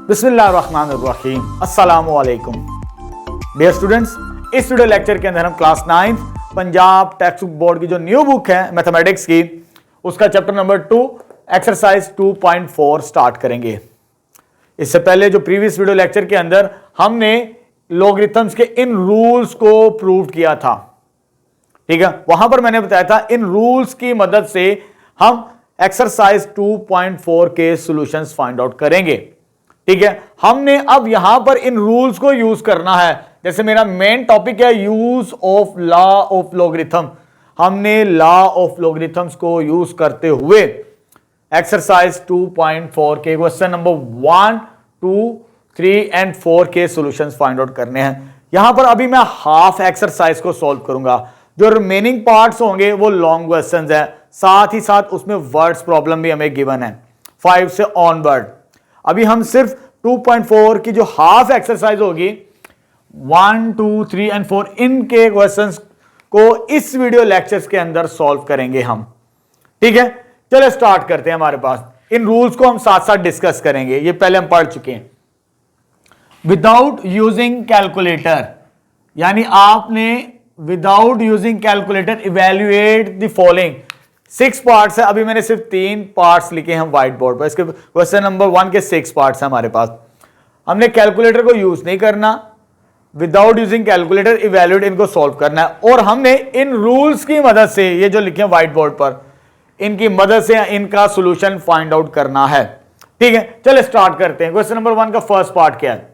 बिस्मिल्लाहिर्रहमानिर्रहीम, अस्सलामु अलैकुम। डियर स्टूडेंट्स, इस वीडियो लेक्चर के अंदर हम class 9 Punjab text book board की जो न्यू बुक है मैथमेटिक्स की, उसका चैप्टर नंबर 2 एक्सरसाइज 2.4 स्टार्ट करेंगे। इससे पहले जो प्रीवियस वीडियो लेक्चर के अंदर हमने लॉगरिथम्स के इन रूल्स को प्रूव किया था, ठीक है, वहां पर मैंने बताया था इन रूल्स की मदद से हम एक्सरसाइज 2.4 के सॉल्यूशंस फाइंड आउट करेंगे। ठीक है, हमने अब यहां पर इन रूल्स को यूज करना है। जैसे मेरा मेन टॉपिक है use of law of logarithm, हमने लॉ ऑफ लॉगरिथम्स को यूज करते हुए एक्सरसाइज 2.4 के क्वेश्चन नंबर 1, 2, 3 एंड 4 के सॉल्यूशंस फाइंड आउट करने हैं। यहां पर अभी मैं हाफ एक्सरसाइज को सॉल्व करूंगा, जो रिमेनिंग पार्ट्स होंगे वो लॉन्ग क्वेश्चंस है, साथ ही साथ उसमें वर्ड्स प्रॉब्लम भी हमें गिवन है 5 से ऑनवर्ड। अभी हम सिर्फ 2.4 की जो हाफ एक्सरसाइज होगी 1, 2, 3 एंड 4 इनके क्वेश्चंस को इस वीडियो लेक्चर्स के अंदर सॉल्व करेंगे हम। ठीक है, चलो स्टार्ट करते हैं। हमारे पास इन रूल्स को हम साथ साथ डिस्कस करेंगे, ये पहले हम पढ़ चुके हैं। विदाउट यूजिंग कैलकुलेटर, यानी आपने without using calculator evaluate the following. 6 parts है, अभी मैंने सिर्फ 3 पार्ट्स लिखे हैं व्हाइट बोर्ड पर। इसके क्वेश्चन नंबर 1 के 6 पार्ट्स हैं हमारे पास। हमने कैलकुलेटर को यूज नहीं करना, विदाउट यूजिंग कैलकुलेटर इवेल्युएट इनको सॉल्व करना है, और हमने इन रूल्स की मदद से, ये जो लिखे हैं व्हाइट बोर्ड पर, इनकी मदद से इनका सोल्यूशन फाइंड आउट करना है। ठीक है, चलो स्टार्ट करते हैं। क्वेश्चन नंबर 1 का फर्स्ट पार्ट क्या है?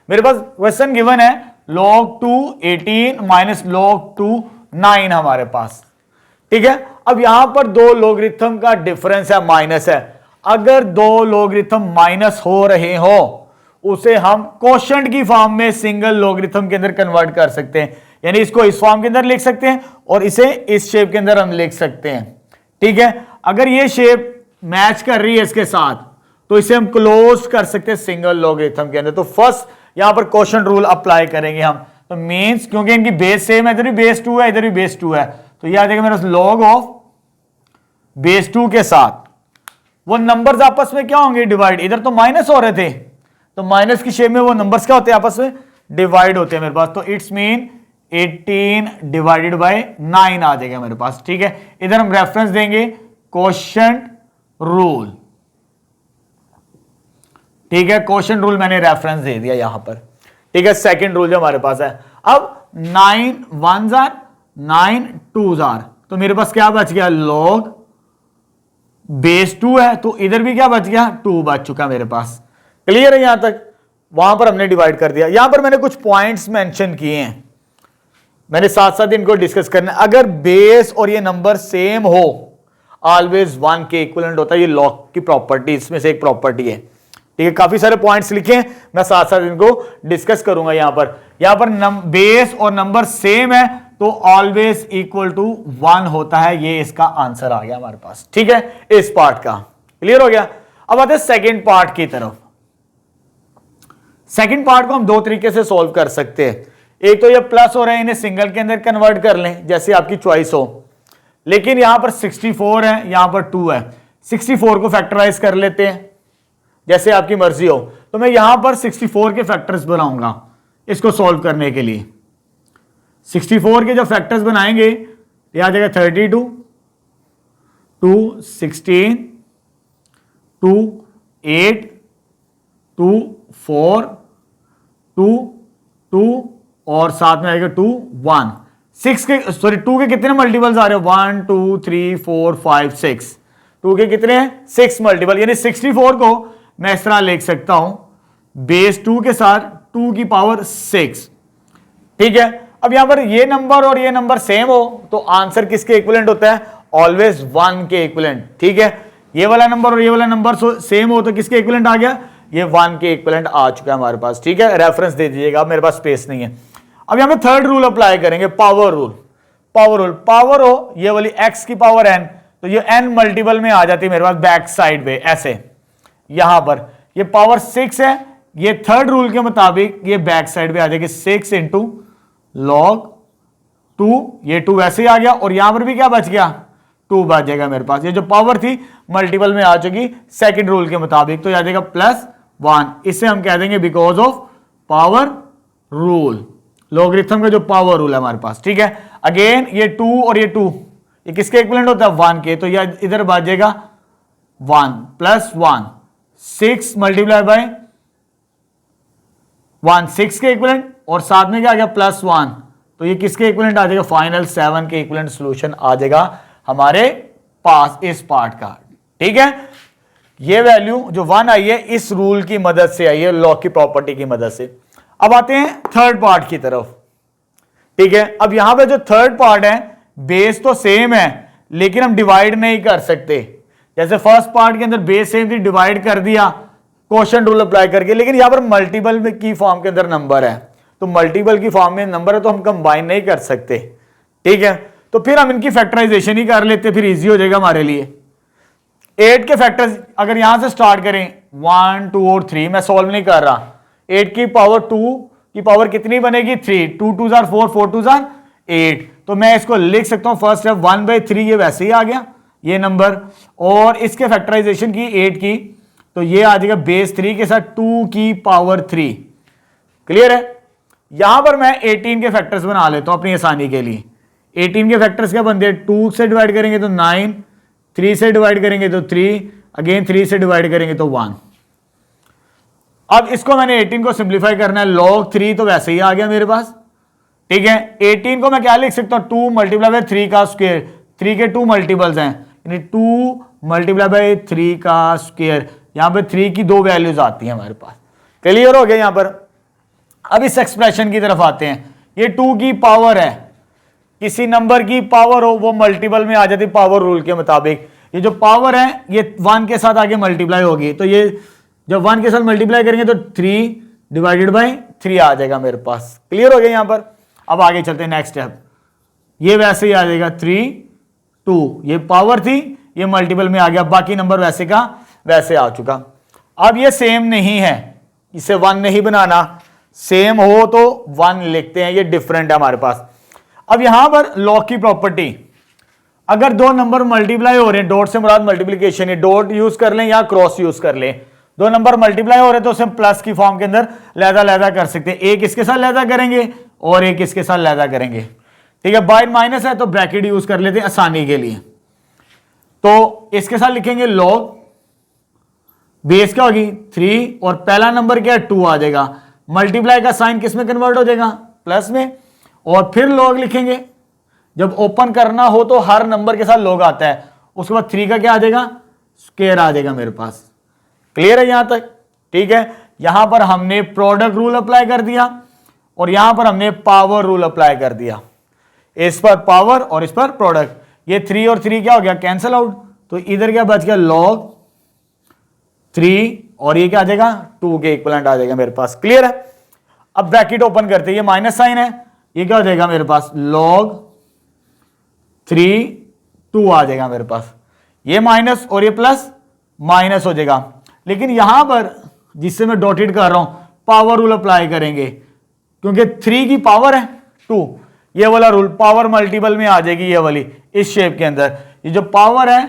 मेरे पास क्वेश्चन गिवन है log 2 18 माइनस log 2 9 हमारे पास। ठीक है, अब यहां पर दो लॉगरिथम का डिफरेंस है, माइनस है। अगर दो लॉगरिथम माइनस हो रहे हो उसे हम कोशेंट की फॉर्म में सिंगल लॉगरिथम के अंदर कन्वर्ट कर सकते हैं, यानी इसको इस फॉर्म के अंदर लिख सकते हैं और इसे इस शेप के अंदर हम लिख सकते हैं। ठीक है, अगर ये शेप मैच कर रही है इसके साथ तो इसे हम क्लोज कर सकते हैं सिंगल लॉगरिथम के अंदर। तो फर्स्ट यहां पर कोशेंट रूल अप्लाई करेंगे हम। तो मींस क्योंकि इनकी बेस सेम है, इधर भी बेस 2 है, इधर भी बेस 2 है, तो यह आ जाएगा मेरा log ऑफ बेस 2 के साथ वो नंबर्स आपस में क्या होंगे? डिवाइड। इधर तो माइनस हो रहे थे, तो माइनस की शेप में वो नंबर्स क्या होते हैं? आपस में डिवाइड होते हैं मेरे पास। तो इट्स मीन 18 डिवाइडेड बाय 9 आ जाएगा मेरे पास। ठीक है, इधर हम रेफरेंस देंगे कोशेंट रूल। ठीक है, कोशेंट रूल मैंने रेफरेंस दे दिया यहां पर। ठीक है, सेकंड रूल जो हमारे पास है, अब 9 1s आर 9 2s आर, तो मेरे पास क्या बच गया? log बेस 2 है, तो इधर भी क्या बच गया? 2 बच चुका मेरे पास। क्लियर है यहां तक? वहां पर हमने डिवाइड कर दिया। यहां पर मैंने कुछ पॉइंट्स मेंशन किए हैं, मैंने साथ साथ इनको डिस्कस करना है। अगर बेस और ये नंबर सेम हो, ऑलवेज 1 के इक्विवेलेंट होता है, ये log की प्रॉपर्टी, इसमें से एक प्रॉपर्टी है। ठीक है, काफी सारे पॉइंट्स लिखे हैं, मैं साथ साथ इनको डिस्कस करूंगा। यहां पर बेस और नंबर सेम है तो ऑलवेज इक्वल टू 1 होता है, ये इसका आंसर आ गया हमारे पास। ठीक है, इस पार्ट का क्लियर हो गया। अब आते हैं सेकंड पार्ट की तरफ। सेकंड पार्ट को हम दो तरीके से सॉल्व कर सकते हैं। एक तो ये प्लस हो रहे हैं, इन्हें सिंगल के अंदर कन्वर्ट कर लें, जैसे आपकी चॉइस हो, लेकिन यहां पर 64 है, यहां पर 2 है, 64 को फैक्टराइज कर लेते हैं, जैसे आपकी मर्जी हो। तो मैं यहां पर 64 के फैक्टर्स बनाऊंगा इसको सॉल्व करने के लिए। 64 के जो फैक्टर्स बनाएंगे, ये आ जाएगा 32, 2 16, 2 8, 2 4, 2 2 और साथ में आएगा 2 1। 2 के कितने मल्टीपल्स आ रहे हैं? 1 2 3 4 5 6। 2 के कितने हैं? 6 मल्टीपल, यानी 64 को मैं इस तरह लिख सकता हूं बेस 2 के साथ 2 की पावर 6। ठीक है, अब यहां पर ये नंबर और ये नंबर सेम हो तो आंसर किसके इक्विवेलेंट होता है? ऑलवेज 1 के इक्विवेलेंट। ठीक है, ये वाला नंबर और ये वाला नंबर सेम हो तो किसके इक्विवेलेंट आ गया? ये 1 के इक्विवेलेंट आ चुका है हमारे पास। ठीक है, रेफरेंस दे दीजिएगा, मेरे पास स्पेस नहीं है। अब यहां पे थर्ड रूल अप्लाई करेंगे, पावर रूल। पावर हो ये वाली x की पावर n, तो ये n मल्टीपल में आ जाती है मेरे पास बैक साइड पे, ऐसे। यहां पर ये पावर 6 है, ये थर्ड रूल के मुताबिक ये बैक साइड पे आ जाएगी 6 इंटू log 2, ये 2 वैसे ही आ गया, और यहां पर भी क्या बच गया? 2 बच जाएगा मेरे पास। ये जो पावर थी मल्टीपल में आ चुकी सेकंड रूल के मुताबिक, तो आ जाएगा प्लस 1, इसे हम कह देंगे because of power rule, logarithm का जो पावर रूल है हमारे पास, ठीक है। अगेन ये 2 और ये 2 ये किसके इक्विवेलेंट होता है 1 के, तो यह इधर बाजेगा 1 प्लस 1, 6 मल्टीप्लाई बाय 1 6 के इक्विवेलेंट, और साथ में क्या आ गया प्लस 1, तो ये किसके इक्विवेलेंट आ जाएगा फाइनल 7 के इक्विवेलेंट सॉल्यूशन आ जाएगा हमारे पास इस पार्ट का, ठीक है। ये वैल्यू जो 1 आई है इस रूल की मदद से आई है, लॉ की प्रॉपर्टी की मदद से। अब आते हैं थर्ड पार्ट की तरफ, ठीक है। अब यहां पे जो थर्ड पार्ट है बेस तो सेम है लेकिन हम डिवाइड नहीं कर सकते, जैसे फर्स्ट पार्ट के अंदर बेस सेम थी, डिवाइड कर दिया क्वोशिएंट रूल अप्लाई करके, लेकिन यहां पर मल्टीपल में की फॉर्म के अंदर नंबर है, तो मल्टीपल की फॉर्म में नंबर है तो हम कंबाइन नहीं कर सकते, ठीक है। तो फिर हम इनकी फैक्टराइजेशन ही कर लेते, फिर इजी हो जाएगा हमारे लिए। 8 के फैक्टर्स अगर यहां से स्टार्ट करें 1 2 और 3, मैं सॉल्व नहीं कर रहा, 8 की पावर 2 की पावर कितनी बनेगी 3, 2 2 जार 4, 4 2 जार 8, तो मैं इसको लिख सकता हूं फर्स्ट स्टेप 1/3, ये वैसे ही आ गया ये नंबर, और इसके फैक्टराइजेशन की 8 की, तो ये आ जाएगा बेस 3 के साथ 2 की पावर 3, क्लियर है। यहां पर मैं 18 के फैक्टर्स बना लेता हूं अपनी आसानी के लिए। 18 के फैक्टर्स क्या बनते हैं, 2 से डिवाइड करेंगे तो 9, 3 से डिवाइड करेंगे तो 3, अगेन 3 से डिवाइड करेंगे तो 1। अब इसको मैंने 18 को सिंप्लीफाई करना है, log 3 तो वैसे ही आ गया मेरे पास, ठीक है। 18 को मैं क्या लिख सकता हूं 2 मल्टीप्लाई बाय 3 का स्क्वायर, 3 के 2 मल्टीपल्स हैं, यानी 2 मल्टीप्लाई बाय 3 का स्क्वायर, यहां पे 3 की 2 वैल्यूज आती हैं हमारे पास, क्लियर हो गया यहां पर। अब इस एक्सप्रेशन की तरफ आते हैं, ये 2 की पावर है, किसी नंबर की पावर हो वो मल्टीपल में आ जाती पावर रूल के मुताबिक, ये जो पावर है ये 1 के साथ आगे मल्टीप्लाई होगी, तो ये जब 1 के साथ मल्टीप्लाई करेंगे तो 3 डिवाइडेड बाय 3 आ जाएगा मेरे पास, क्लियर हो गया यहां पर। अब आगे चलते हैं नेक्स्ट स्टेप, ये वैसे ही आ जाएगा 3 2, ये पावर थी ये मल्टीपल में आ गया, बाकी नंबर वैसे का वैसे आ चुका। अब ये सेम नहीं है, इसे 1 नहीं बनाना, सेम हो तो 1 लिखते हैं, ये डिफरेंट है हमारे पास। अब यहां पर लॉग की प्रॉपर्टी, अगर दो नंबर मल्टीप्लाई हो रहे हैं, डॉट से मुराद मल्टीप्लिकेशन है, डॉट यूज कर लें या क्रॉस यूज कर लें, दो नंबर मल्टीप्लाई हो रहे हैं तो उसे हम प्लस की फॉर्म के अंदर लहदा कर सकते हैं, एक इसके साथ लहदा करेंगे और एक इसके साथ लहदा करेंगे, ठीक है। बाय माइनस है तो ब्रैकेट यूज कर लेते हैं आसानी के लिए, तो इसके साथ लिखेंगे लॉग, बेस क्या होगी 3 और पहला नंबर क्या है 2 आ जाएगा, मल्टीप्लाई का साइन किस में कन्वर्ट हो जाएगा प्लस में, और फिर लॉग लिखेंगे, जब ओपन करना हो तो हर नंबर के साथ लॉग आता है, उसके बाद 3 का क्या आ जाएगा स्क्वायर आ जाएगा मेरे पास, क्लियर है यहां तक, ठीक है। यहां पर हमने प्रोडक्ट रूल अप्लाई कर दिया और यहां पर हमने पावर रूल अप्लाई कर दिया, इस पर पावर और इस पर प्रोडक्ट, ये 3 और 3 क्या हो गया कैंसिल आउट, तो इधर क्या बच गया log 3 और ये क्या आ जाएगा 2 के इक्विवेलेंट आ जाएगा मेरे पास, क्लियर है। अब ब्रैकेट ओपन करते हैं, ये माइनस साइन है, ये क्या हो जाएगा मेरे पास log 3 2 आ जाएगा मेरे पास, ये माइनस और ये प्लस माइनस हो जाएगा, लेकिन यहां पर जिससे मैं डॉटेड कर रहा हूं पावर रूल अप्लाई करेंगे, क्योंकि 3 की पावर है 2, ये वाला रूल पावर मल्टीपल में आ जाएगी, ये वाली इस शेप के अंदर, ये जो पावर है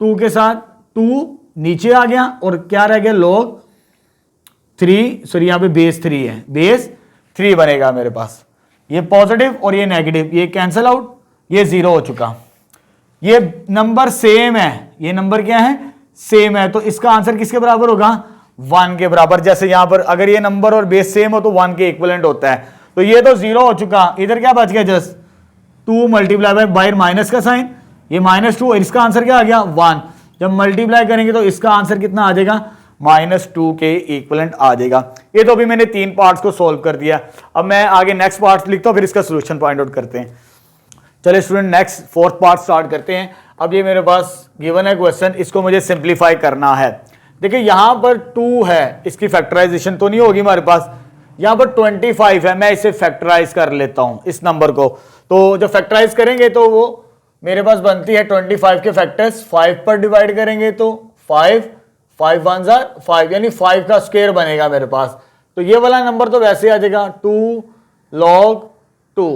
2 के साथ 2 नीचे आ गया और क्या रह गया log 3, सॉरी यहां पे बेस 3 है, बेस 3 बनेगा मेरे पास, ये पॉजिटिव और ये नेगेटिव ये कैंसिल आउट, ये 0 हो चुका। ये नंबर सेम है, ये नंबर क्या है सेम है, तो इसका आंसर किसके बराबर होगा 1 के बराबर, जैसे यहां पर अगर ये नंबर और बेस सेम हो तो 1 के इक्विवेलेंट होता है, तो ये तो 0 हो चुका, इधर क्या बच गया जस्ट 2 मल्टीप्लाई बाय माइनस का साइन, ये -2 और इसका आंसर क्या आ गया 1, जब मल्टीप्लाई करेंगे तो इसका आंसर कितना आ जाएगा -2 के इक्विवेलेंट आ जाएगा। ये तो अभी मैंने 3 पार्ट्स को सॉल्व कर दिया, अब मैं आगे नेक्स्ट पार्ट लिखता हूं, फिर इसका सोल्यूशन फाइंड आउट करते हैं। चलिए student next fourth part start करते हैं। अब ये मेरे पास गिवन है क्वेश्चन, इसको मुझे सिंप्लीफाई करना है। देखिए यहां पर 2 है, इसकी फैक्टराइजेशन तो नहीं होगी हमारे पास, यहां पर 25 है, मैं इसे फैक्टराइज कर लेता हूं इस नंबर को, तो जब फैक्टराइज करेंगे तो वो मेरे पास बनती है 25 के फैक्टर्स 5 पर डिवाइड करेंगे तो 5 5 1 5 यानी 5 का स्क्वायर बनेगा मेरे पास, तो ये वाला नंबर तो वैसे आ जाएगा 2 log 2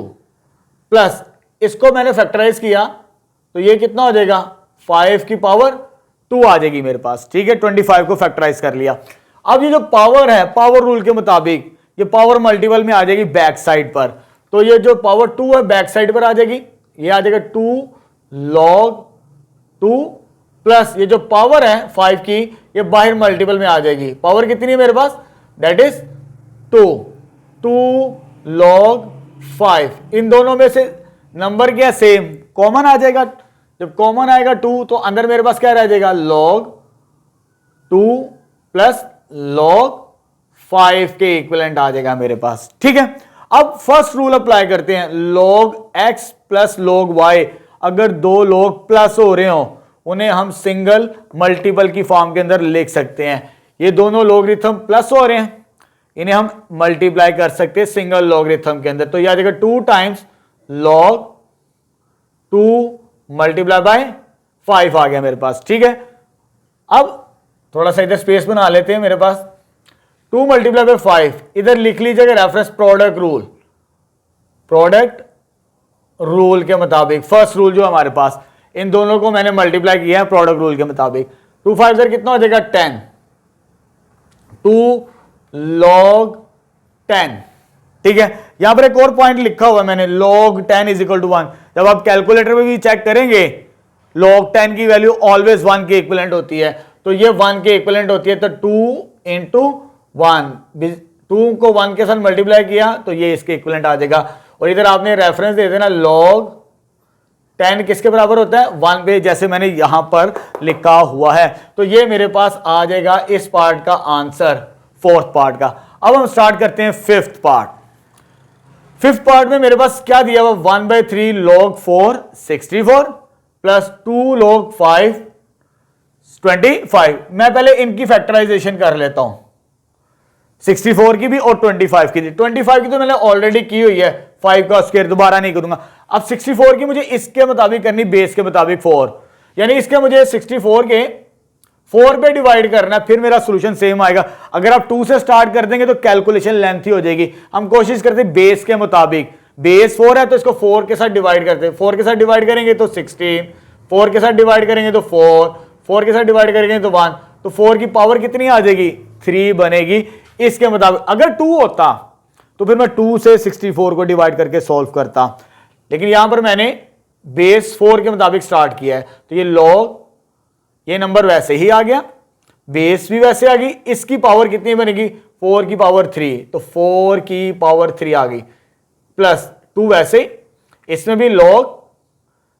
प्लस इसको मैंने फैक्टराइज किया तो ये कितना हो जाएगा 5 की पावर 2 आ जाएगी मेरे पास, ठीक है। 25 को फैक्टराइज कर लिया। अब ये जो पावर है, पावर रूल के मुताबिक ये पावर मल्टीपल में आ जाएगी बैक साइड पर, तो ये जो पावर 2 है बैक साइड पर आ जाएगी, ये आ जाएगा 2 log 2 प्लस ये जो पावर है 5 की ये बाहर मल्टीपल में आ जाएगी। पावर कितनी है मेरे पास, दैट इज 2 log 5। इन दोनों में से नंबर क्या सेम, कॉमन आ जाएगा। जब कॉमन आएगा 2 तो अंदर मेरे पास क्या रह जाएगा, log 2 प्लस log 5 के इक्विवेलेंट आ जाएगा मेरे पास। ठीक है, अब फर्स्ट रूल अप्लाई करते हैं, log x plus log y। अगर दो लोग प्लस हो रहे हो उन्हें हम सिंगल मल्टीपल की फॉर्म के अंदर लिख सकते हैं। ये दोनों लोगरिथम प्लस हो रहे हैं, इन्हें हम मल्टीप्लाई कर सकते हैं सिंगल लोगरिथम के अंदर। तो यह आ जाएगा 2 टाइम्स log 2 मल्टीप्लाई बाय 5 आ गया मेरे पास। ठीक है, अब थोड़ा सा इधर स्पेस बना लेते हैं मेरे पास। 2 मल्टीप्लाई बाय 5 इधर लिख लीजिएगा reference product rule, product rule के मुताबिक फर्स्ट रूल जो हमारे पास, इन दोनों को मैंने मल्टीप्लाई किया है प्रोडक्ट रूल के मुताबिक। 2 5 सर कितना हो जाएगा 10, 2 log 10। ठीक है, यहां पर एक और पॉइंट लिखा हुआ है मैंने, log 10 इज इक्वल टू 1। जब आप कैलकुलेटर में भी चेक करेंगे log 10 की वैल्यू ऑलवेज 1 के इक्विवेलेंट होती है, तो ये 1 के इक्विवेलेंट होती है। तो 2 इंटू 1, 2 को 1 के साथ मल्टीप्लाई किया तो ये इसके इक्विवेलेंट आ जाएगा। और इधर आपने रेफरेंस दे देना log 10 किसके बराबर होता है, 1 पे, जैसे मैंने यहां पर लिखा हुआ है। तो ये मेरे पास आ जाएगा इस पार्ट का आंसर, फोर्थ पार्ट का। अब हम स्टार्ट करते हैं फिफ्थ पार्ट। फिफ्थ पार्ट में मेरे पास क्या दिया हुआ, 1/3 log 4 64 प्लस 2 log 5 25। मैं पहले इनकी फैक्टराइजेशन कर लेता हूं, 64 की भी और 25 की भी। 25 की तो मैंने ऑलरेडी की हुई है, 5 का स्क्वायर दोबारा नहीं करूंगा। अब 64 की मुझे इसके मुताबिक करनी, बेस के मुताबिक 4, यानी इसके मुझे 64 के 4 पे डिवाइड करना है, फिर मेरा सॉल्यूशन सेम आएगा। अगर आप 2 से स्टार्ट कर देंगे तो कैलकुलेशन लेंथी हो जाएगी। हम कोशिश करते हैं बेस के मुताबिक, बेस 4 है तो इसको 4 के साथ डिवाइड करते हैं, 4 के साथ डिवाइड करेंगे तो 16, 4 के साथ डिवाइड करेंगे तो 4, 4 के साथ डिवाइड करेंगे तो 1, तो 4 की पावर कितनी आ जाएगी, 3 बनेगी इसके मुताबिक। अगर 2 होता तो फिर मैं 2 से 64 को डिवाइड करके सॉल्व करता, लेकिन यहां पर मैंने बेस 4 के मुताबिक स्टार्ट किया है, तो ये log, ये नंबर वैसे ही आ गया, बेस भी वैसे आ गई, इसकी पावर कितनी बनेगी, 4 की पावर 3, तो 4 की पावर 3 आ गई, प्लस 2 वैसे, इसमें भी log,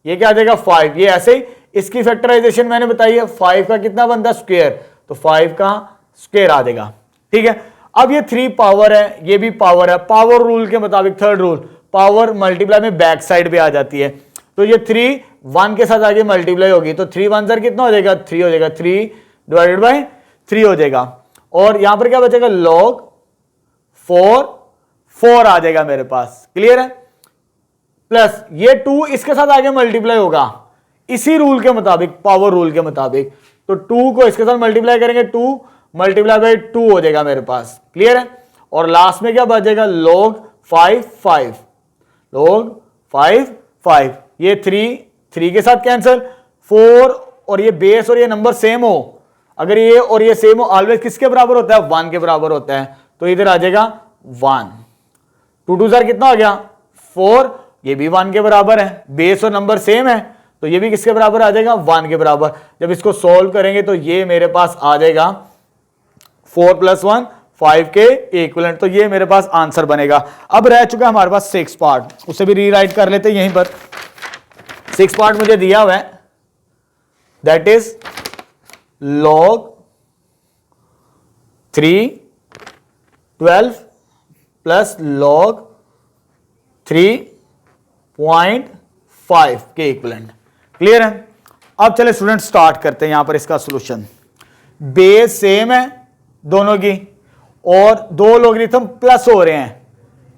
ये क्या आ जाएगा 5, ये ऐसे। इसकी फैक्टराइजेशन मैंने बताई है, 5 का कितना बनता स्क्वायर, तो 5 का स्क्वायर आ जाएगा। ठीक है, अब ये 3 पावर है, ये भी पावर है, पावर रूल के मुताबिक थर्ड रूल, पावर मल्टीप्लाई में बैक साइड पे आ जाती है। तो ये 3 1 के साथ आगे मल्टीप्लाई होगी, तो 3 1 सर कितना हो जाएगा, 3 हो जाएगा, 3 डिवाइडेड बाय 3 हो जाएगा। और यहां पर क्या बचेगा, log 4 आ जाएगा मेरे पास, क्लियर है। प्लस ये 2 इसके साथ आगे मल्टीप्लाई होगा इसी रूल के मुताबिक, पावर रूल के मुताबिक, तो 2 को इसके साथ मल्टीप्लाई करेंगे, 2 मल्टीप्लाई बाय 2 हो जाएगा मेरे पास, क्लियर है। और लास्ट में क्या बचेगा, log 5 log 5, ये 3 के साथ कैंसिल, 4 और ये बेस और ये नंबर सेम हो, अगर ये और ये सेम हो ऑलवेज किसके बराबर होता है, 1 के बराबर होता है, तो इधर आ जाएगा 1। 2 2 सर कितना हो गया 4, ये भी 1 के बराबर है, बेस और नंबर सेम है, तो ये भी किसके बराबर आ जाएगा, 1 के बराबर। जब इसको सोल्व करेंगे तो ये मेरे पास आ जाएगा 4 + 1 5 के इक्विवेलेंट, तो ये मेरे पास आंसर बनेगा। अब रह चुका है हमारे पास 6 पार्ट, उसे भी रीराइट कर लेते हैं यहीं पर। 6 पार्ट मुझे दिया हुआ है, that is log 3 12 plus log 3.5 के इक्विवेलेंट, क्लियर है। अब चले स्टूडेंट स्टार्ट करते हैं यहां पर इसका सॉल्यूशन। बेस सेम है दोनों की और दो लोगरिथम प्लस हो रहे हैं।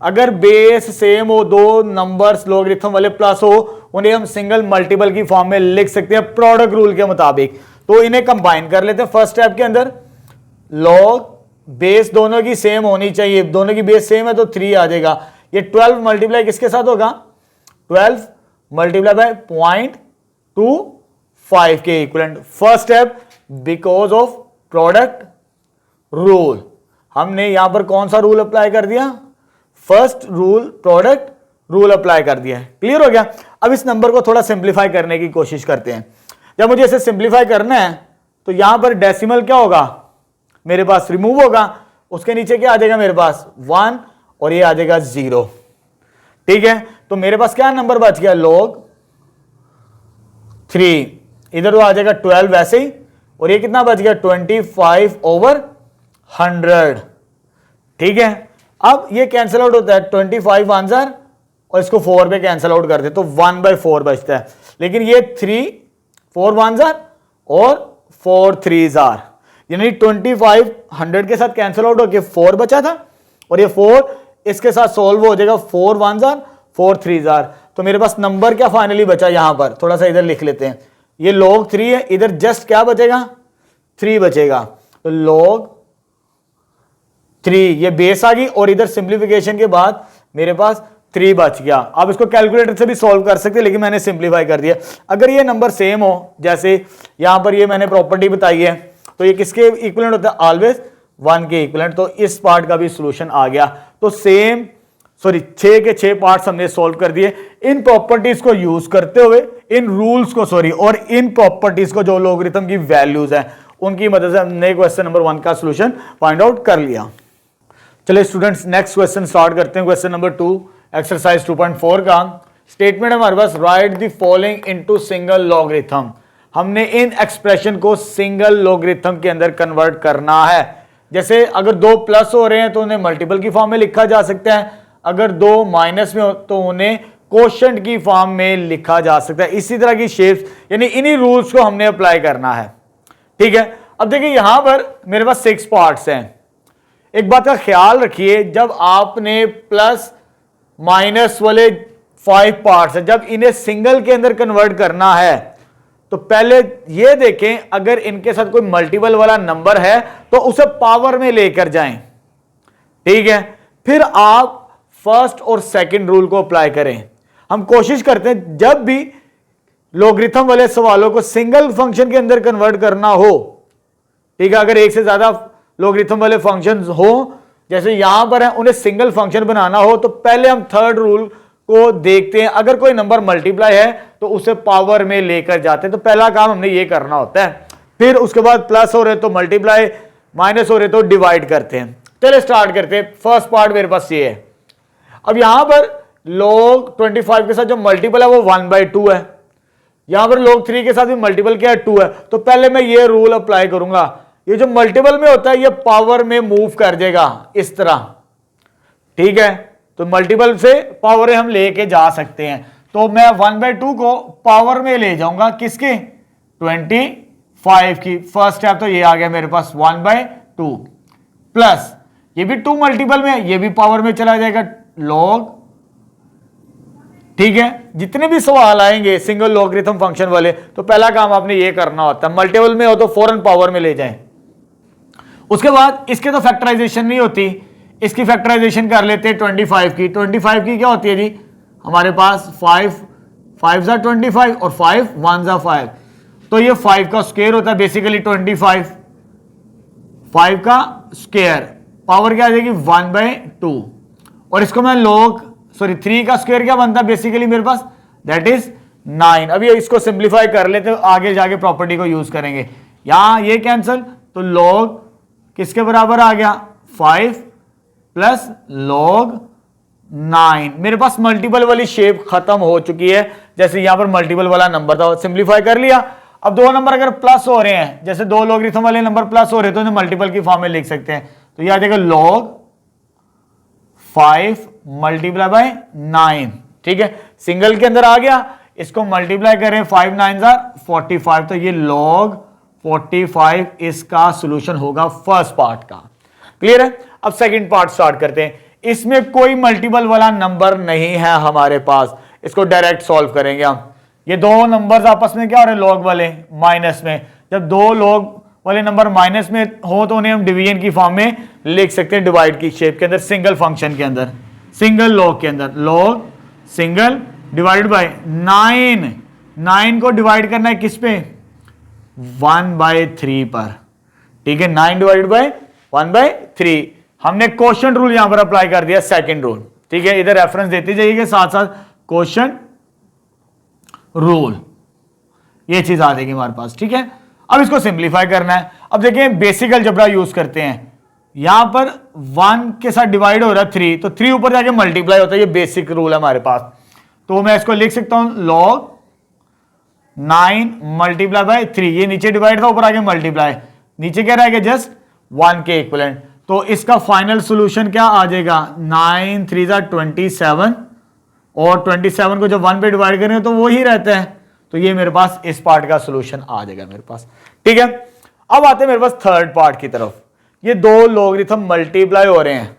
अगर बेस सेम हो, दो नंबर्स लोगरिथम वाले प्लस हो, उन्हें हम सिंगल मल्टीपल की फॉर्म में लिख सकते हैं प्रोडक्ट रूल के मुताबिक। तो इन्हें कंबाइन कर लेते हैं फर्स्ट स्टेप के अंदर। log बेस दोनों की सेम होनी चाहिए, दोनों की बेस सेम है तो 3 आ जाएगा। ये 12 मल्टीप्लाई किसके साथ होगा, 12 मल्टीप्लाई बाय 0.25 के equivalent. First step because of product rule. हमने यहां पर कौन सा रूल अप्लाई कर दिया? First rule, product rule apply कर दिया है। क्लियर हो गया? अब इस नंबर को थोड़ा सिंप्लीफाई करने की कोशिश करते हैं। जब मुझे इसे सिंप्लीफाई करना है तो यहां पर डेसिमल क्या होगा मेरे पास? रिमूव होगा। उसके नीचे क्या आ जाएगा मेरे पास? 1 और ये आ जाएगा 0। ठीक है, तो मेरे पास क्या नंबर बच गया? log 3। इधर तो आ जाएगा 12 वैसे ही, और ये कितना बच गया? 25/100। ठीक है, अब ये कैंसिल आउट होता है, 25 आंसर और इसको 4 पे कैंसिल आउट कर दे तो 1/4 बचता है। लेकिन ये 3 4 आंसर और 4 3 आर, यानी 25 100 के साथ कैंसिल आउट होकर 4 बचा था, और ये 4 इसके साथ सोल्व हो जाएगा, 4 1 4 3 आर। तो मेरे पास नंबर क्या फाइनली बचा? यहां पर थोड़ा सा इधर लिख लेते हैं, ये log 3 है, इधर जस्ट क्या बचेगा? 3 बचेगा। तो log 3 ये बेस आ गई, और इधर सिंप्लीफिकेशन के बाद मेरे पास 3 बच गया। आप इसको कैलकुलेटर से भी सॉल्व कर सकते हैं, लेकिन मैंने सिंप्लीफाई कर दिया। अगर ये नंबर सेम हो, जैसे यहां पर ये मैंने प्रॉपर्टी बताई है, तो ये किसके इक्विवेलेंट होता है? ऑलवेज 1 के इक्विवेलेंट। तो इस पार्ट का भी सॉल्यूशन आ गया। तो 6 के 6 पार्ट्स हमने सॉल्व कर दिए। इन प्रॉपर्टीज को यूज करते हुए, इन रूल्स को और इन प्रॉपर्टीज को, जो लॉगरिथम की वैल्यूज हैं, उनकी मदद से हमने क्वेश्चन नंबर 1 का सॉल्यूशन फाइंड आउट कर लिया। चलिए स्टूडेंट्स, नेक्स्ट क्वेश्चन स्टार्ट करते हैं। क्वेश्चन नंबर 2 एक्सरसाइज 2.4 का स्टेटमेंट हमारे पास, write the following into single logarithm. हमने इन एक्सप्रेशन को सिंगल लॉगरिथम के अंदर कन्वर्ट करना है। जैसे अगर 2 प्लस हो रहे हैं तो उन्हें मल्टीपल की फॉर्म में लिखा जा सकता है, अगर 2 माइनस में हो तो उन्हें कोशेंट की फॉर्म में लिखा जा सकता है। इसी तरह की शेप्स, यानी इन्हीं रूल्स को हमने अप्लाई करना है। ठीक है, अब देखिए यहां पर मेरे पास 6 पार्ट्स हैं। एक बात का ख्याल रखिए, जब आपने प्लस माइनस वाले 5 पार्ट्स है, जब इन्हें सिंगल के अंदर कन्वर्ट करना है तो पहले ये देखें, अगर इनके साथ कोई मल्टीपल वाला नंबर है तो उसे पावर में लेकर जाएं। ठीक है, फिर आप फर्स्ट और सेकंड रूल को अप्लाई करें। हम कोशिश करते हैं जब भी लॉगरिथम वाले सवालों को सिंगल फंक्शन के अंदर कन्वर्ट करना हो, ठीक है, अगर एक से ज्यादा लॉगरिथम वाले फंक्शंस हो, जैसे यहां पर है, उन्हें सिंगल फंक्शन बनाना हो, तो पहले हम थर्ड रूल को देखते हैं। अगर कोई नंबर मल्टीप्लाई है तो उसे पावर में लेकर जाते हैं। तो पहला काम हमने ये करना होता है। फिर उसके बाद प्लस हो रहे तो मल्टीप्लाई, माइनस हो रहे तो डिवाइड करते हैं। चलिए स्टार्ट करते हैं। फर्स्ट पार्ट मेरे पास ये है। अब यहां पर log 25 के साथ जो मल्टीपल है वो 1/2 है। यहां पर log 3 के साथ भी मल्टीपल क्या है? 2 है। तो पहले मैं ये रूल अप्लाई करूंगा, ये जो मल्टीपल में होता है ये पावर में मूव कर जाएगा इस तरह। ठीक है, तो मल्टीपल से पावर में हम लेके जा सकते हैं। तो मैं 1/2 को पावर में ले जाऊंगा, किसके? 25 की। फर्स्ट स्टेप तो ये आ गया मेरे पास 1/2 प्लस ये भी 2 मल्टीपल में, ये भी पावर में चला जाएगा log। ठीक है, जितने भी सवाल आएंगे सिंगल लॉगरिथम फंक्शन वाले, तो पहला काम आपने ये करना होता है, मल्टीपल में हो तो फौरन पावर में ले जाएं। उसके बाद इसके तो फैक्टराइजेशन नहीं होती, इसकी फैक्टराइजेशन कर लेते हैं 25 की। 25 की क्या होती है जी? हमारे पास 5 5 25 और 5 1 5, तो ये 5 का स्क्वायर होता है बेसिकली 25। 5 का स्क्वायर पावर क्या आ जाएगी? 1/2। और इसको मैं log 3 का स्क्वायर क्या बनता है बेसिकली मेरे पास? That is 9। अभी इसको सिंप्लीफाई कर लेते हैं, आगे जाके प्रॉपर्टी को यूज करेंगे। यहां ये कैंसल, तो log किसके बराबर आ गया? 5 प्लस log 9। मेरे पास मल्टीपल वाली शेप खत्म हो चुकी है। जैसे यहां पर मल्टीपल वाला नंबर था, सिंप्लीफाई कर लिया। अब 2 नंबर अगर प्लस हो रहे हैं, जैसे 2 लॉगरिथम वाले नंबर प्लस हो रहे हैं, तो उन्हें मल्टीपल की फॉर्म में लिख सकते हैं। तो यह आ जाएगा log 5 मल्टीप्लाई बाय 9। ठीक है, सिंगल के अंदर आ गया, इसको मल्टीप्लाई करें 5 9 45, तो ये log 45 इसका सॉल्यूशन होगा फर्स्ट पार्ट का। क्लियर है? अब सेकंड पार्ट स्टार्ट करते हैं। इसमें कोई मल्टीपल वाला नंबर नहीं है हमारे पास, इसको डायरेक्ट सॉल्व करेंगे हम। ये 2 नंबर्स आपस में क्या हो रहे हैं? log वाले माइनस में। जब 2 log वाले नंबर माइनस में हो तो उन्हें हम डिवीजन की फॉर्म में लिख सकते हैं, डिवाइड की शेप के अंदर, सिंगल फंक्शन के अंदर, सिंगल log के अंदर। log single divide by 9। 9 को डिवाइड करना है किस पे? 1/3 पर। ठीक है, 9 डिवाइड बाय 1/3। हमने क्वोशंट रूल यहां पर अप्लाई कर दिया, सेकंड रूल, ठीक है। इधर रेफरेंस देते जाइएगा साथ साथ, क्वोशंट रूल, ये चीज आ जाएगी हमारे पास, ठीक है। अब इसको सिंप्लीफाई करना है। अब देखें बेसिक अलजेब्रा यूज करते हैं, यहां पर 1 के साथ डिवाइड हो रहा है 3, तो 3 ऊपर जाके मल्टीप्लाई होता है, ये बेसिक रूल है हमारे पास। तो मैं इसको लिख सकता हूं log 9 मल्टीप्लाई बाय 3, ये नीचे डिवाइड था, ऊपर आके मल्टीप्लाई, नीचे क्या रहेगा जस्ट 1 के इक्विवेलेंट। तो इसका फाइनल सॉल्यूशन क्या आ जाएगा, 9 3 27, और 27 को जब 1 पे डिवाइड करेंगे तो वो ही रहता है। तो ये मेरे पास इस पार्ट का सॉल्यूशन आ जाएगा मेरे पास, ठीक है। अब आते हैं मेरे पास थर्ड पार्ट की तरफ। ये दो लॉगरिथम मल्टीप्लाई हो रहे हैं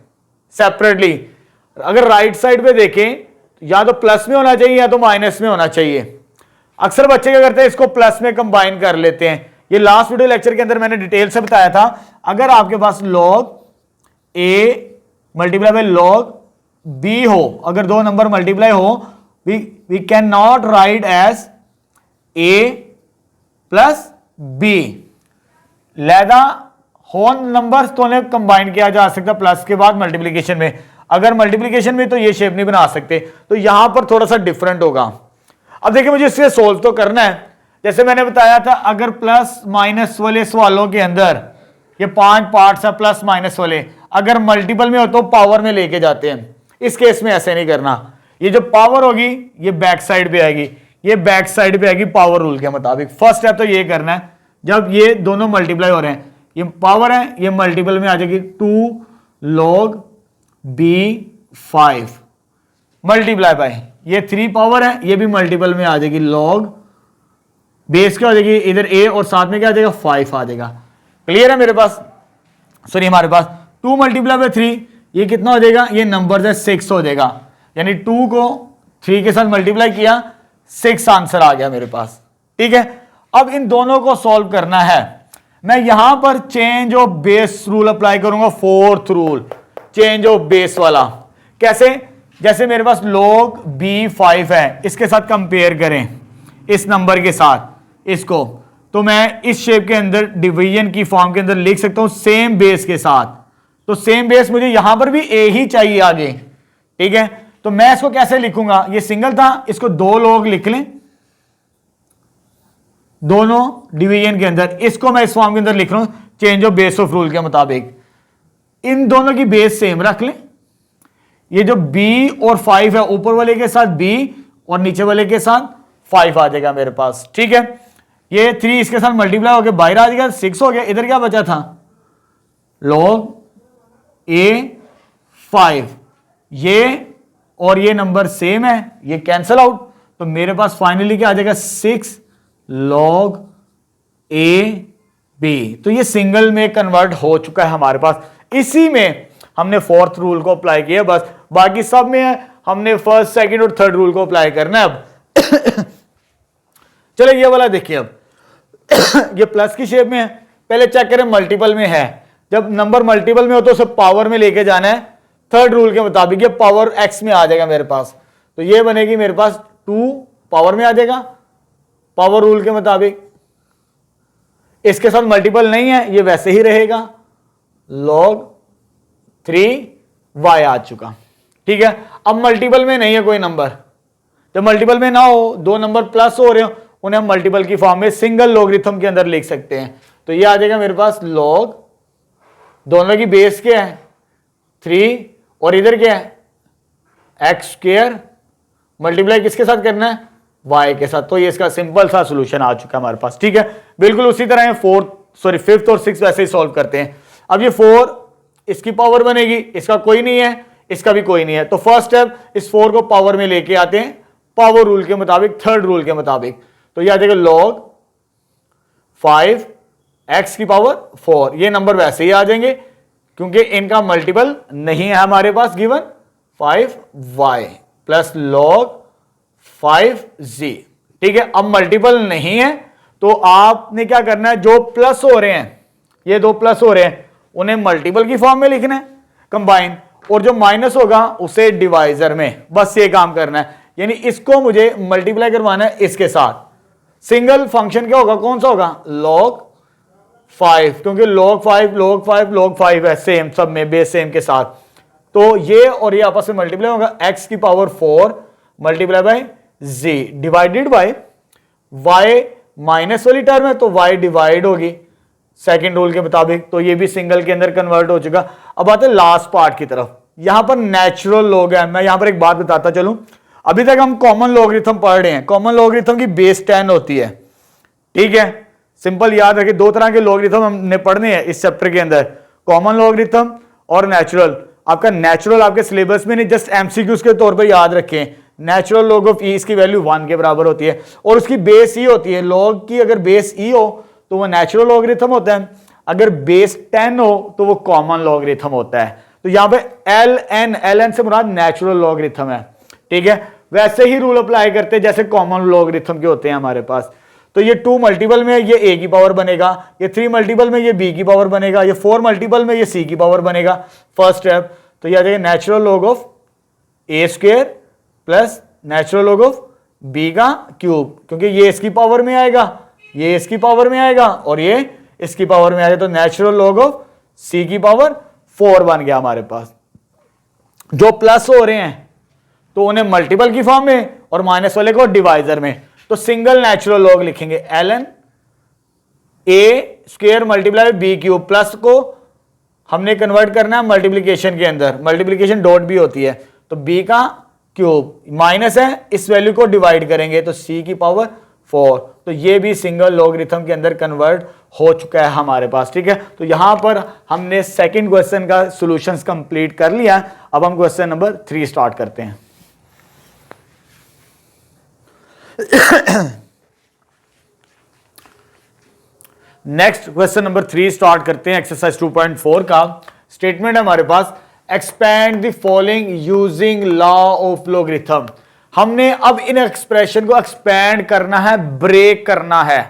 सेपरेटली। अगर राइट साइड पे देखें या तो प्लस में होना चाहिए या तो माइनस में होना चाहिए। अक्सर बच्चे क्या करते हैं, इसको प्लस में कंबाइन कर लेते हैं। ये लास्ट वीडियो लेक्चर के अंदर मैंने डिटेल से बताया था, अगर आपके पास log a multiply by log b हो, अगर दो नंबर मल्टीप्लाई हो, we can not write as a plus b, लहदा होल नंबर्स तो उन्हें कंबाइन किया जा सकता प्लस के बाद मल्टीप्लीकेशन में। अगर मल्टीप्लीकेशन में तो ये शेप नहीं बना सकते, तो यहां पर थोड़ा सा डिफरेंट होगा। अब देखिए मुझे इससे सोल्व तो करना है। जैसे मैंने बताया था, अगर प्लस माइनस वाले सवालों के अंदर ये 5 पार्ट्स है प्लस माइनस वाले, अगर मल्टीपल में हो तो पावर में लेके जाते हैं। इस केस में ऐसे नहीं करना, ये जो पावर होगी ये बैक साइड पे आएगी, ये बैक साइड पे आएगी पावर रूल के मुताबिक। फर्स्ट स्टेप तो ये करना है, जब ये दोनों मल्टीप्लाई हो रहे हैं, ये पावर है, ये मल्टीपल में आ जाएगी 2 log b5 मल्टीप्लाई बाय ये 3 पावर है, ये भी मल्टीपल में आ जाएगी log बेस क्या हो जाएगी इधर a और साथ में क्या आ जाएगा 5 आ जाएगा। क्लियर है मेरे पास, सॉरी हमारे पास 2 मल्टीप्लाई बाय 3, ये कितना हो जाएगा, ये नंबर है 6 हो जाएगा, यानी 2 को 3 के साथ मल्टीप्लाई किया 6 आंसर आ गया मेरे पास, ठीक है। अब इन दोनों को सॉल्व करना है। मैं यहां पर change of base rule apply करूंगा, fourth rule, change of base वाला। कैसे, जैसे मेरे पास log b5 है, इसके साथ कंपेयर करें इस नंबर के साथ इसको, तो मैं इस शेप के अंदर डिवीजन की फॉर्म के अंदर लिख सकता हूं सेम बेस के साथ। तो सेम बेस मुझे यहां पर भी a ही चाहिए आगे, ठीक है। तो मैं इसको कैसे लिखूंगा, ये सिंगल था, इसको 2 लोग लिख लें दोनों डिवीजन के अंदर, इसको मैं इस फॉर्म के अंदर लिख रहा हूं change of base of rule के मुताबिक। इन दोनों की बेस सेम रख लें, ये जो b और 5 है ऊपर वाले के साथ b और नीचे वाले के साथ 5 आ जाएगा मेरे पास, ठीक है। ये 3 इसके साथ मल्टीप्लाई होकर बाहर आ जाएगा, 6 हो गया। इधर क्या बचा था, log a5, ये और ये नंबर सेम है, ये कैंसल आउट, तो मेरे पास फाइनली क्या आ जाएगा 6 log ab। तो ये सिंगल में कन्वर्ट हो चुका है हमारे पास। इसी में हमने फोर्थ रूल को अप्लाई किया, बस बाकी सब में हमने फर्स्ट सेकंड और थर्ड रूल को अप्लाई करना है। अब चलो ये वाला देखिए, अब ये प्लस की शेप में है, पहले चेक करें मल्टीपल में है। जब नंबर मल्टीपल में हो तो उसे पावर में लेके जाना है, थर्ड रूल के मुताबिक ये पावर एक्स में आ जाएगा मेरे पास, तो ये बनेगी मेरे पास 2 पावर में आ जाएगा पावर रूल के मुताबिक। इसके साथ मल्टीपल नहीं है, ये वैसे ही रहेगा, log 3y आ चुका, ठीक है। अब मल्टीपल में नहीं है कोई नंबर, जब मल्टीपल में ना हो, 2 नंबर प्लस हो रहे हो, उन्हें हम मल्टीपल की फॉर्म में सिंगल लॉगरिथम के अंदर लिख सकते हैं। तो ये आ जाएगा मेरे पास log, दोनों की बेस क्या है 3 और इधर क्या है x² मल्टीप्लाई किसके साथ करना है y के साथ। तो ये इसका सिंपल सा सॉल्यूशन आ चुका है हमारे पास, ठीक है। बिल्कुल उसी तरह फिफ्थ और सिक्स वैसे ही सॉल्व करते हैं। अब ये 4 इसकी पावर बनेगी, इसका कोई नहीं है, इसका भी कोई नहीं है, तो फर्स्ट स्टेप इस 4 को पावर में लेके आते हैं पावर रूल के मुताबिक, थर्ड रूल के मुताबिक। तो ये आ जाएगा log 5 x की पावर 4, ये नंबर वैसे ही आ जाएंगे क्योंकि इनका मल्टीपल नहीं है हमारे पास, given 5y plus log 5z, ठीक है। अब मल्टीपल नहीं है तो आपने क्या करना है, जो प्लस हो रहे हैं, ये 2 प्लस हो रहे हैं, उन्हें मल्टीपल की फॉर्म में लिखना है कंबाइन, और जो माइनस होगा उसे डिवाइजर में, बस ये काम करना है। यानी इसको मुझे मल्टीप्लाई करवाना है इसके साथ। सिंगल फंक्शन क्या होगा, कौन सा होगा, log 5, क्योंकि log 5 log 5 log 5 है सेम सब में, बेस सेम के साथ, तो ये और ये आपस में मल्टीप्लाई होगा, x की power 4 multiply by z divided by y minus वाली टर्म है तो y डिवाइड होगी सेकंड रूल के मुताबिक, तो ये भी सिंगल के अंदर कन्वर्ट हो चुका। अब आते हैं लास्ट पार्ट की तरफ, यहां पर नेचुरल लॉग है। मैं यहां पर एक बात बताता चलूं, अभी तक हम कॉमन लॉगरिथम पढ़ रहे हैं, कॉमन लॉगरिथम की बेस 10 होती है, ठीक है, सिंपल याद रखिए, दो तरह के लॉगरिथम हमने पढ़ने हैं इस चैप्टर के अंदर, कॉमन लॉगरिथम और नेचुरल। आपका नेचुरल आपके सिलेबस में नहीं, जस्ट एमसीक्यूज के तौर पर याद रखें, नेचुरल लॉग ऑफ ई इसकी वैल्यू 1 के बराबर होती है और उसकी बेस ई होती है, लॉग की अगर बेस ई हो तो वो नेचुरल लॉगरिथम होता है, अगर बेस 10 हो तो वो कॉमन लॉगरिथम होता है। तो यहां पे एल एन से मुराद नेचुरल लॉगरिथम है, ठीक है। वैसे ही रूल अप्लाई करते हैं जैसे कॉमन लॉगरिथम के होते हैं हमारे पास। तो ये 2 मल्टीपल में ये a की पावर बनेगा, ये 3 मल्टीपल में ये b की पावर बनेगा, ये 4 मल्टीपल में ये c की पावर बनेगा, फर्स्ट स्टेप। तो ये आ जाएगा natural log of a square plus natural log of b का क्यूब, क्योंकि ये इसकी पावर में आएगा, ये इसकी पावर में आएगा और ये इसकी पावर में आएगा, तो नेचुरल लॉग ऑफ c की पावर 4 बन गया हमारे पास। जो प्लस हो रहे हैं तो उन्हें मल्टीपल की फॉर्म में और माइनस वाले को डिवाइजर में, तो सिंगल नेचुरल लॉग लिखेंगे ln a square multiply b cube, plus को हमने कन्वर्ट करना है मल्टीप्लिकेशन के अंदर, मल्टीप्लिकेशन डॉट भी होती है, तो b का क्यूब माइनस है, इस वैल्यू को डिवाइड करेंगे तो c की पावर 4, तो ये भी सिंगल लॉगरिथम के अंदर कन्वर्ट हो चुका है हमारे पास, ठीक है। तो यहां पर हमने सेकंड क्वेश्चन का सॉल्यूशंस कंप्लीट कर लिया। अब हम क्वेश्चन नंबर 3 स्टार्ट करते हैं। नेक्स्ट क्वेश्चन नंबर 3 स्टार्ट करते हैं एक्सरसाइज 2.4 का। स्टेटमेंट है हमारे पास, expand the following using law of logarithm. हमने अब इन एक्सप्रेशन को एक्सपैंड करना है, ब्रेक करना है,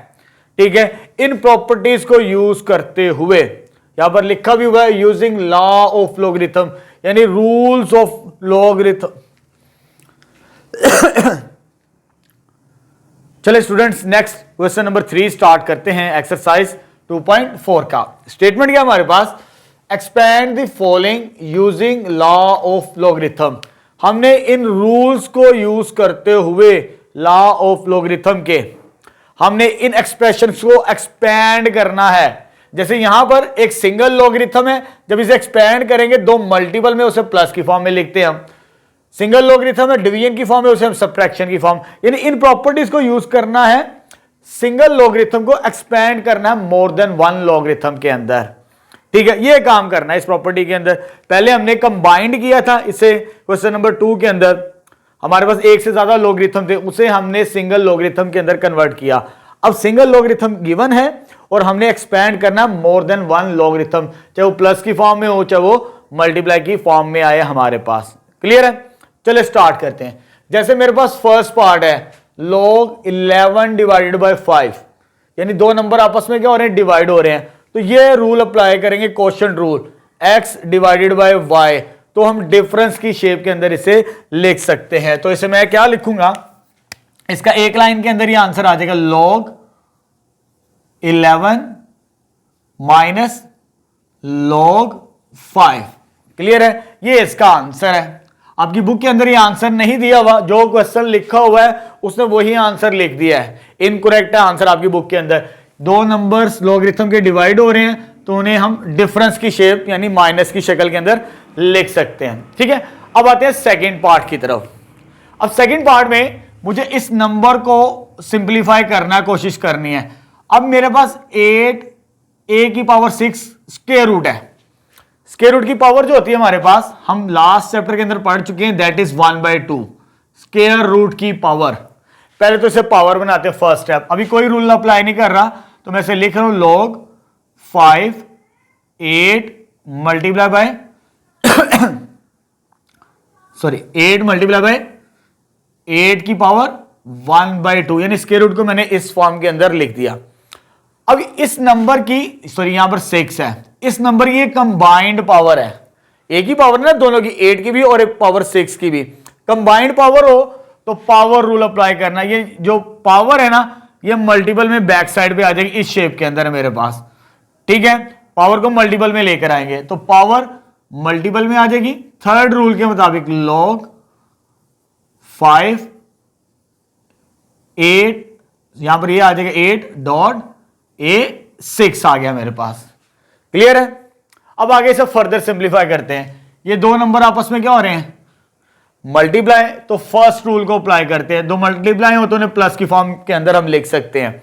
ठीक है, इन प्रॉपर्टीज को यूज करते हुए। यहां पर लिखा भी हुआ है यूजिंग लॉ ऑफ लॉगरिथम, यानी रूल्स ऑफ लॉगरिथम। चलिए students, next question number 3 start करते हैं एक्सरसाइज 2.4 का। स्टेटमेंट क्या हमारे पास, expand the following using law of logarithm. हमने इन रूल्स को यूज करते हुए लॉ ऑफ लॉगरिथम के हमने इन एक्सप्रेशंस को एक्सपैंड करना है। जैसे यहां पर एक सिंगल लॉगरिथम है, जब इसे एक्सपैंड करेंगे 2 मल्टीपल में उसे प्लस की फॉर्म में लिखते हैं हम, सिंगल लॉगरिथम है डिवीजन की फॉर्म में उसे हम सब्ट्रैक्शन की फॉर्म, यानी इन प्रॉपर्टीज को यूज करना है, सिंगल लॉगरिथम को एक्सपैंड करना है मोर देन 1 लॉगरिथम के अंदर, ठीक है, ये काम करना है इस प्रॉपर्टी के अंदर। पहले हमने कंबाइंड किया था इसे क्वेश्चन नंबर 2 के अंदर, हमारे पास एक से ज्यादा लॉगरिथम थे, उसे हमने सिंगल लॉगरिथम के अंदर कन्वर्ट किया। अब सिंगल लॉगरिथम गिवन है और हमने एक्सपैंड करना मोर देन 1 लॉगरिथम, चाहे वो प्लस की फॉर्म में हो चाहे वो मल्टीप्लाई की फॉर्म में आए हमारे पास। क्लियर है, चलिए स्टार्ट करते हैं। जैसे मेरे पास फर्स्ट पार्ट है log 11 डिवाइडेड बाय 5, यानी 2 नंबर आपस में क्या हो रहे हैं, डिवाइड हो रहे हैं, तो ये रूल अप्लाई करेंगे, quotient rule, x divided by y, तो हम डिफरेंस की शेप के अंदर इसे लिख सकते हैं। तो इसे मैं क्या लिखूंगा, इसका एक लाइन के अंदर ये आंसर आ जाएगा log 11 माइनस log 5। क्लियर है, ये इसका आंसर है। आपकी बुक के अंदर ये आंसर नहीं दिया हुआ, जो क्वेश्चन लिखा हुआ है उसने वही आंसर लिख दिया है, इनकरेक्ट है आंसर आपकी बुक के अंदर। 2 नंबर्स लॉगरिथम के डिवाइड हो रहे हैं तो उन्हें हम डिफरेंस की शेप यानी माइनस की शक्ल के अंदर लिख सकते हैं, ठीक है। अब आते हैं सेकंड पार्ट की तरफ। अब सेकंड पार्ट में मुझे इस नंबर को सिंप्लीफाई करना, कोशिश करनी है। अब मेरे पास 8 a की पावर 6 स्क्वायर रूट है, स्क्वायर रूट की पावर जो होती है हमारे पास, हम लास्ट चैप्टर के अंदर पढ़ चुके हैं, दैट इज 1/2 स्क्वायर रूट की पावर। पहले तो इसे पावर बनाते हैं फर्स्ट स्टेप, अभी कोई रूल अप्लाई नहीं कर रहा, तो मैं इसे लिख रहा हूं log 5 8 multiply by 8 multiply by 8 की पावर 1/2, यानी स्क्वायर रूट को मैंने इस फॉर्म के अंदर लिख दिया। अब इस नंबर की यहां पर 6 है, इस नंबर की कंबाइंड पावर है, एक ही पावर है ना दोनों की, 8 की भी और एक पावर 6 की भी, कंबाइंड पावर हो तो पावर रूल अप्लाई करना। ये जो पावर है ना, ये मल्टीपल में बैक साइड पे आ जाएगी, इस शेप के अंदर है मेरे पास, ठीक है, पावर को मल्टीपल में लेकर आएंगे तो पावर मल्टीपल में आ जाएगी। थर्ड रूल के मुताबिक log 5 8, यहां पर ये आ जाएगा 8.a6 आ गया मेरे पास। क्लियर है? अब आगे इसे फर्दर सिंप्लीफाई करते हैं। ये दो नंबर आपस में क्या हो रहे हैं, मल्टीप्लाई, तो फर्स्ट रूल को अप्लाई करते हैं। दो मल्टीप्लाई हो तो उन्हें प्लस की फॉर्म के अंदर हम लिख सकते हैं।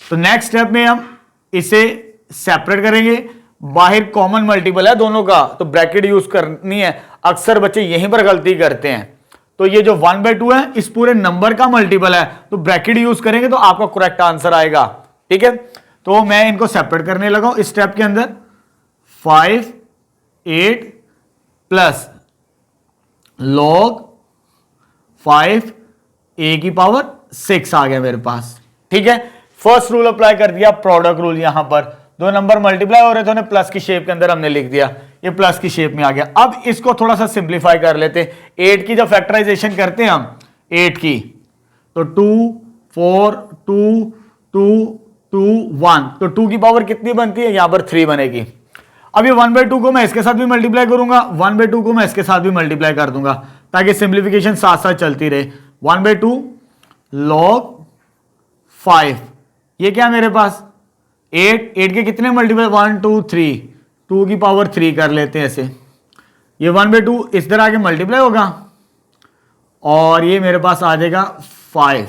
तो नेक्स्ट स्टेप में हम इसे सेपरेट करेंगे। बाहर कॉमन मल्टीपल है दोनों का, तो ब्रैकेट यूज करनी है। अक्सर बच्चे यहीं पर गलती करते हैं। तो ये जो 1/2 है इस पूरे नंबर का मल्टीपल है, तो ब्रैकेट यूज करेंगे तो आपका करेक्ट आंसर आएगा। ठीक है, तो मैं इनको सेपरेट करने लगा हूं इस स्टेप के अंदर। 5 8 प्लस log 5 a की पावर 6 आ गया मेरे पास। ठीक है, फर्स्ट रूल अप्लाई कर दिया, प्रोडक्ट रूल। यहां पर दो नंबर मल्टीप्लाई हो रहे थे, उन्हें प्लस की शेप के अंदर हमने लिख दिया, ये प्लस की शेप में आ गया। अब इसको थोड़ा सा सिंप्लीफाई कर लेते हैं। 8 की जब फैक्टराइजेशन करते हैं हम 8 की, तो 2 4 2 2 2 1, तो 2 की पावर कितनी बनती है, यहां पर 3 बनेगी। अब ये 1/2 को मैं इसके साथ भी मल्टीप्लाई करूंगा, 1/2 को मैं इसके साथ भी मल्टीप्लाई कर दूंगा, ताकि सिंप्लीफिकेशन साथ साथ चलती रहे। 1/2 log 5, ये क्या मेरे पास 8 के कितने मल्टीप्लाई, 1 2 3, 2 की पावर 3 कर लेते हैं ऐसे। ये 1/2 इस तरह आगे मल्टीप्लाई होगा और ये मेरे पास आ जाएगा 5।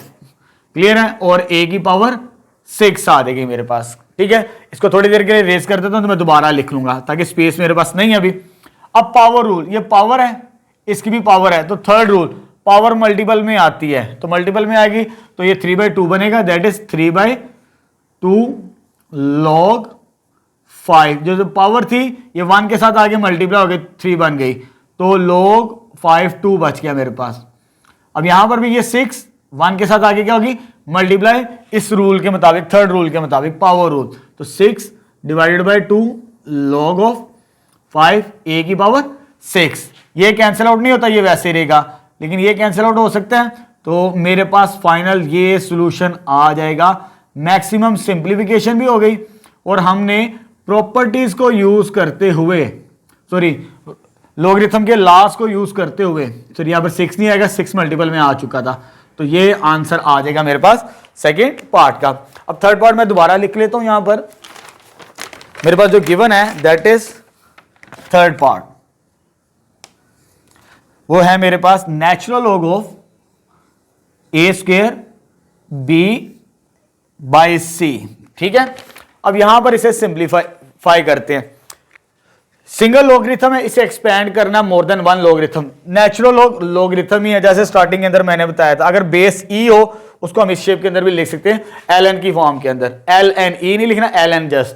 क्लियर है? और a की पावर 6 आ जाएगी मेरे पास। ठीक है, इसको थोड़ी देर के लिए रेस कर देता हूं, तो मैं दोबारा लिख लूंगा ताकि स्पेस मेरे पास नहीं है अभी। अब पावर रूल, ये पावर है, इसकी भी पावर है, तो थर्ड रूल पावर मल्टीपल में आती है, तो मल्टीपल में आएगी तो ये 3/2 बनेगा, दैट इज 3/2 log 5। जो पावर थी ये 1 के साथ आगे मल्टीप्लाई हो गई, 3 बन गई, तो log 5 2 बच गया मेरे पास। अब यहां पर भी ये 6 1 के साथ आगे क्या होगी, मल्टीप्लाई, इस रूल के मुताबिक, थर्ड रूल के मुताबिक, पावर रूल। तो 6 divided by 2 log of 5 a की पावर 6। ये कैंसिल आउट नहीं होता, ये वैसे ही रहेगा, लेकिन ये कैंसिल आउट हो सकता है। तो मेरे पास फाइनल ये सॉल्यूशन आ जाएगा। मैक्सिमम सिंप्लीफिकेशन भी हो गई और हमने प्रॉपर्टीज को यूज करते हुए, सॉरी लॉगरिथम के लॉस को यूज करते हुए, सॉरी यहां पर 6 नहीं आएगा, 6 मल्टीपल में आ चुका था, तो ये आंसर आ जाएगा मेरे पास सेकेंड पार्ट का। अब थर्ड पार्ट मैं दोबारा लिख लेता हूं। यहां पर मेरे पास जो गिवन है दैट इज थर्ड पार्ट, वो है मेरे पास natural log of a² b/c। ठीक है, अब यहां पर इसे सिंप्लीफाई करते हैं। सिंगल लॉगरिथम है, इसे एक्सपेंड करना more than 1 logarithm. Natural logarithm ही है, जैसे स्टार्टिंग के अंदर मैंने बताया था। अगर बेस e हो उसको हम इस शेप के अंदर भी लिख सकते हैं, ln की फॉर्म के अंदर, ln e नहीं लिखना, ln जस्ट।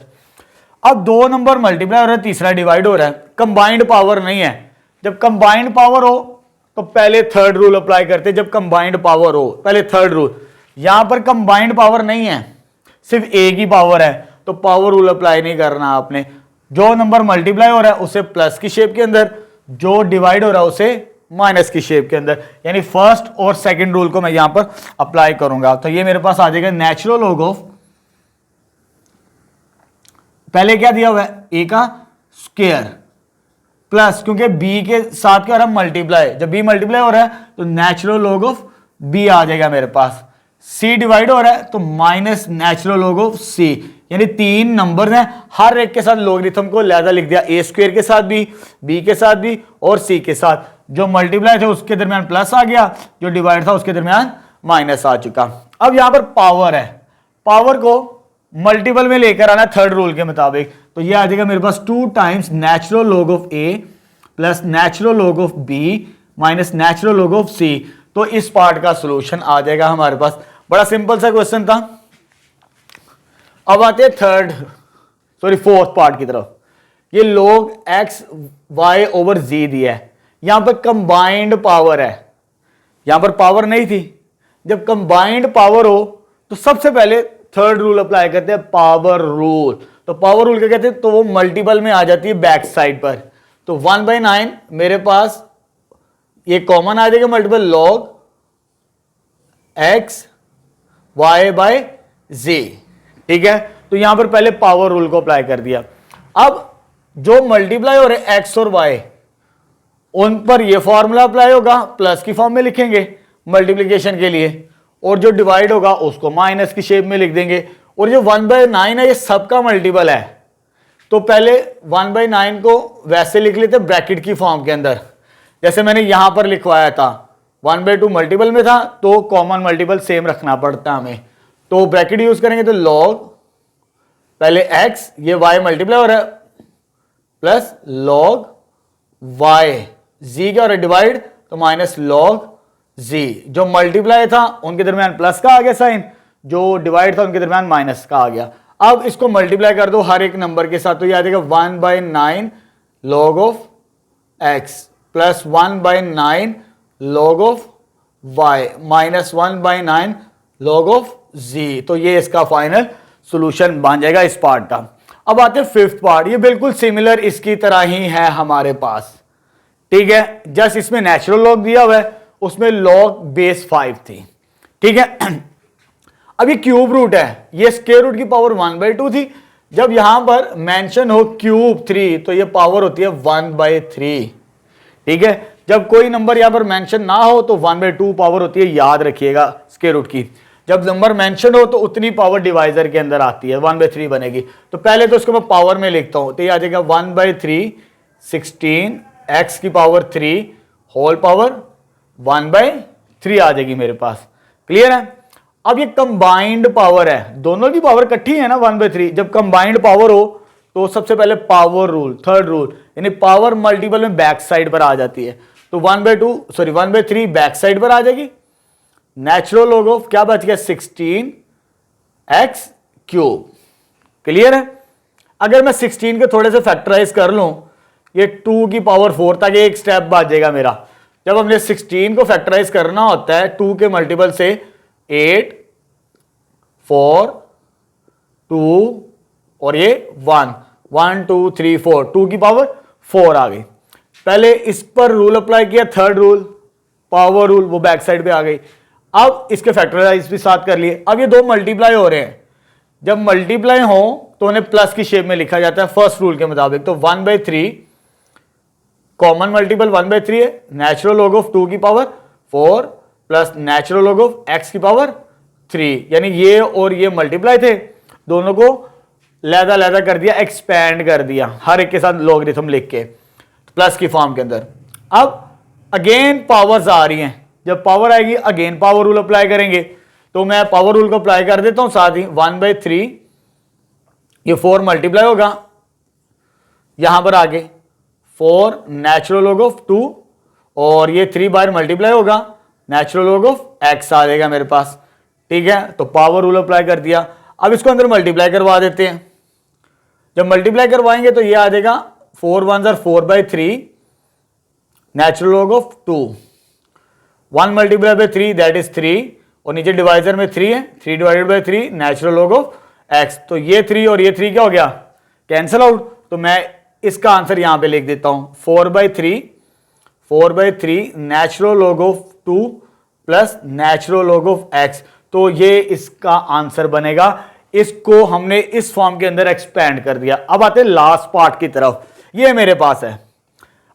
अब दो नंबर मल्टीप्लाई हो रहा है, तीसरा डिवाइड हो रहा है, कंबाइंड पावर नहीं है। जब कंबाइंड पावर हो तो पहले थर्ड रूल अप्लाई करते हैं। जब कंबाइंड पावर हो पहले थर्ड रूल। यहां पर कंबाइंड पावर नहीं है, सिर्फ a की पावर है, तो पावर रूल अप्लाई नहीं करना आपने। जो नंबर मल्टीप्लाई हो रहा है उसे प्लस की शेप के अंदर, जो डिवाइड हो रहा है उसे माइनस की शेप के अंदर, यानी फर्स्ट और सेकंड रूल को मैं यहां पर अप्लाई करूंगा। तो ये मेरे पास आ जाएगा नेचुरल लॉग ऑफ, पहले क्या दिया हुआ है a का स्क्वायर प्लस, क्योंकि b के साथ क्या हो रहा है मल्टीप्लाई, जब b मल्टीप्लाई हो रहा है तो नेचुरल लॉग ऑफ b आ जाएगा मेरे पास। c डिवाइड हो रहा है तो minus natural log of c, यानी 3 नंबर हैं, हर एक के साथ लॉगरिथम को लहजा लिख दिया, a² के साथ भी, b के साथ भी और c के साथ। जो मल्टीप्लाई थे उसके दरमियान प्लस आ गया, जो डिवाइड था उसके दरमियान माइनस आ चुका। अब यहां पर पावर है, पावर को मल्टीपल में लेकर आना थर्ड रूल के मुताबिक, तो ये आ जाएगा मेरे पास 2 times natural log of a plus natural log of b minus natural log of c। तो इस पार्ट का सॉल्यूशन आ जाएगा हमारे पास। बड़ा सिंपल सा क्वेश्चन था। अब आते हैं फोर्थ पार्ट की तरफ। ये log x y over z दिया है, यहां पर कंबाइंड पावर है, यहां पर पावर नहीं थी। जब कंबाइंड पावर हो तो सबसे पहले थर्ड रूल अप्लाई करते हैं, पावर रूल। तो पावर रूल क्या कहते हैं, तो वो मल्टीपल में आ जाती है बैक साइड पर। तो 1/9 मेरे पास ये कॉमन आ जाएगा, मल्टीपल log x y/z। ठीक है, तो यहां पर पहले पावर रूल को अप्लाई कर दिया। अब जो मल्टीप्लाई हो रहे एक्स और वाई, उन पर यह फॉर्मूला अप्लाई होगा, प्लस की फॉर्म में लिखेंगे मल्टीप्लीकेशन के लिए, और जो डिवाइड होगा उसको माइनस की शेप में लिख देंगे। और जो 1/9 है ये सबका मल्टीपल है, तो पहले 1/9 को वैसे लिख लेते ब्रैकेट की फॉर्म के अंदर, जैसे मैंने यहां पर लिखवाया था। 1/2 मल्टीपल में था तो कॉमन मल्टीपल सेम रखना पड़ता हमें, तो ब्रैकेट यूज करेंगे तो लॉग पहले x, ये y मल्टीप्लाई हो रहा है, प्लस लॉग y, z क्या हो रहा है डिवाइड, तो माइनस लॉग z। जो मल्टीप्लाई था उनके दरमियान प्लस का आ गया साइन, जो डिवाइड था उनके दरमियान माइनस का आ गया। अब इसको मल्टीप्लाई कर दो हर एक नंबर के साथ, तो ये आ जाएगा 1/9 log of x plus 1/9 log of y minus 1/9 log of z। तो ये इसका फाइनल सॉल्यूशन बन जाएगा इस पार्ट का। अब आते हैं फिफ्थ पार्ट, ये बिल्कुल सिमिलर इसकी तरह ही है हमारे पास, ठीक है। जस्ट इसमें नेचुरल लॉग दिया हुआ है, उसमें लॉग बेस 5 थी, ठीक है। अब ये क्यूब रूट है, ये स्क्वायर रूट की पावर 1/2 थी। जब यहां पर मेंशन हो क्यूब 3 तो ये पावर होती है 1/3, ठीक है। जब कोई नंबर यहां पर मेंशन ना हो तो 1/2 पावर होती है, याद रखिएगा स्क्वायर रूट की। जब नंबर मेंशन हो तो उतनी पावर डिवाइजर के अंदर आती है, 1/3 बनेगी। तो पहले तो इसको मैं पावर में लिखता हूं, तो ये आ जाएगा 1/3 16 x की पावर 3 होल पावर 1/3 आ जाएगी मेरे पास, क्लियर है। अब ये कंबाइंड पावर है, दोनों की पावर इकट्ठी है ना 1/3। जब कंबाइंड पावर हो तो सबसे पहले पावर रूल, थर्ड रूल, यानी पावर मल्टीपल में बैक साइड पर आ जाती है, तो 1/3 बैक साइड पर आ जाएगी। नेचुरल लॉग ऑफ क्या बच गया 16x क्यूब, क्लियर है। अगर मैं 16 के थोड़े से फैक्टराइज कर लूं, ये 2 की पावर 4 तक एक स्टेप बच जाएगा मेरा। जब हमने 16 को फैक्टराइज करना होता है 2 के मल्टीपल से 8 4 2 और ये 1 1 2 3 4, 2 की पावर 4 आ गई। पहले इस पर रूल अप्लाई किया, थर्ड रूल पावर रूल, वो बैक साइड पे आ गई। अब इसके फैक्टराइज भी साथ कर लिए। अब ये दो मल्टीप्लाई हो रहे हैं, जब मल्टीप्लाई हो तो उन्हें प्लस की शेप में लिखा जाता है फर्स्ट रूल के मुताबिक। तो 1/3 कॉमन मल्टीपल 1/3 है, नेचुरल लॉग ऑफ 2 की power 4 plus natural log of x की पावर 3, यानी ये और ये मल्टीप्लाई थे, दोनों को लैदा लैदा कर दिया, एक्सपैंड कर दिया, हर एक के साथ लॉगरिथम लिख के प्लस की फॉर्म के अंदर। अब अगेन पावर्स आ रही हैं, जब पावर आएगी अगेन पावर रूल अप्लाई करेंगे, तो मैं पावर रूल को अप्लाई कर देता हूं साथ ही। 1/3 ये 4 मल्टीप्लाई होगा यहां पर आगे 4 नेचुरल लॉग ऑफ 2 और ये 3 बार मल्टीप्लाई होगा, नेचुरल लॉग ऑफ x आ जाएगा मेरे पास, ठीक है। तो पावर रूल अप्लाई कर दिया। अब इसको अंदर मल्टीप्लाई करवा देते हैं। जब मल्टीप्लाई करवाएंगे तो ये आ जाएगा 4 1 4/3 natural log of 2, 1 multiply by 3 that is 3, और नीचे डिवाइजर में 3 है, 3 divided by 3 natural log of x। तो ये 3 और ये 3 क्या हो गया, कैंसिल आउट। तो मैं इसका आंसर यहां पे लिख देता हूं 4/3 natural log of 2 plus natural log of x। तो ये इसका आंसर बनेगा। इसको हमने इस फॉर्म के अंदर एक्सपेंड कर दिया। अब आते हैं लास्ट पार्ट की तरफ। ये मेरे पास है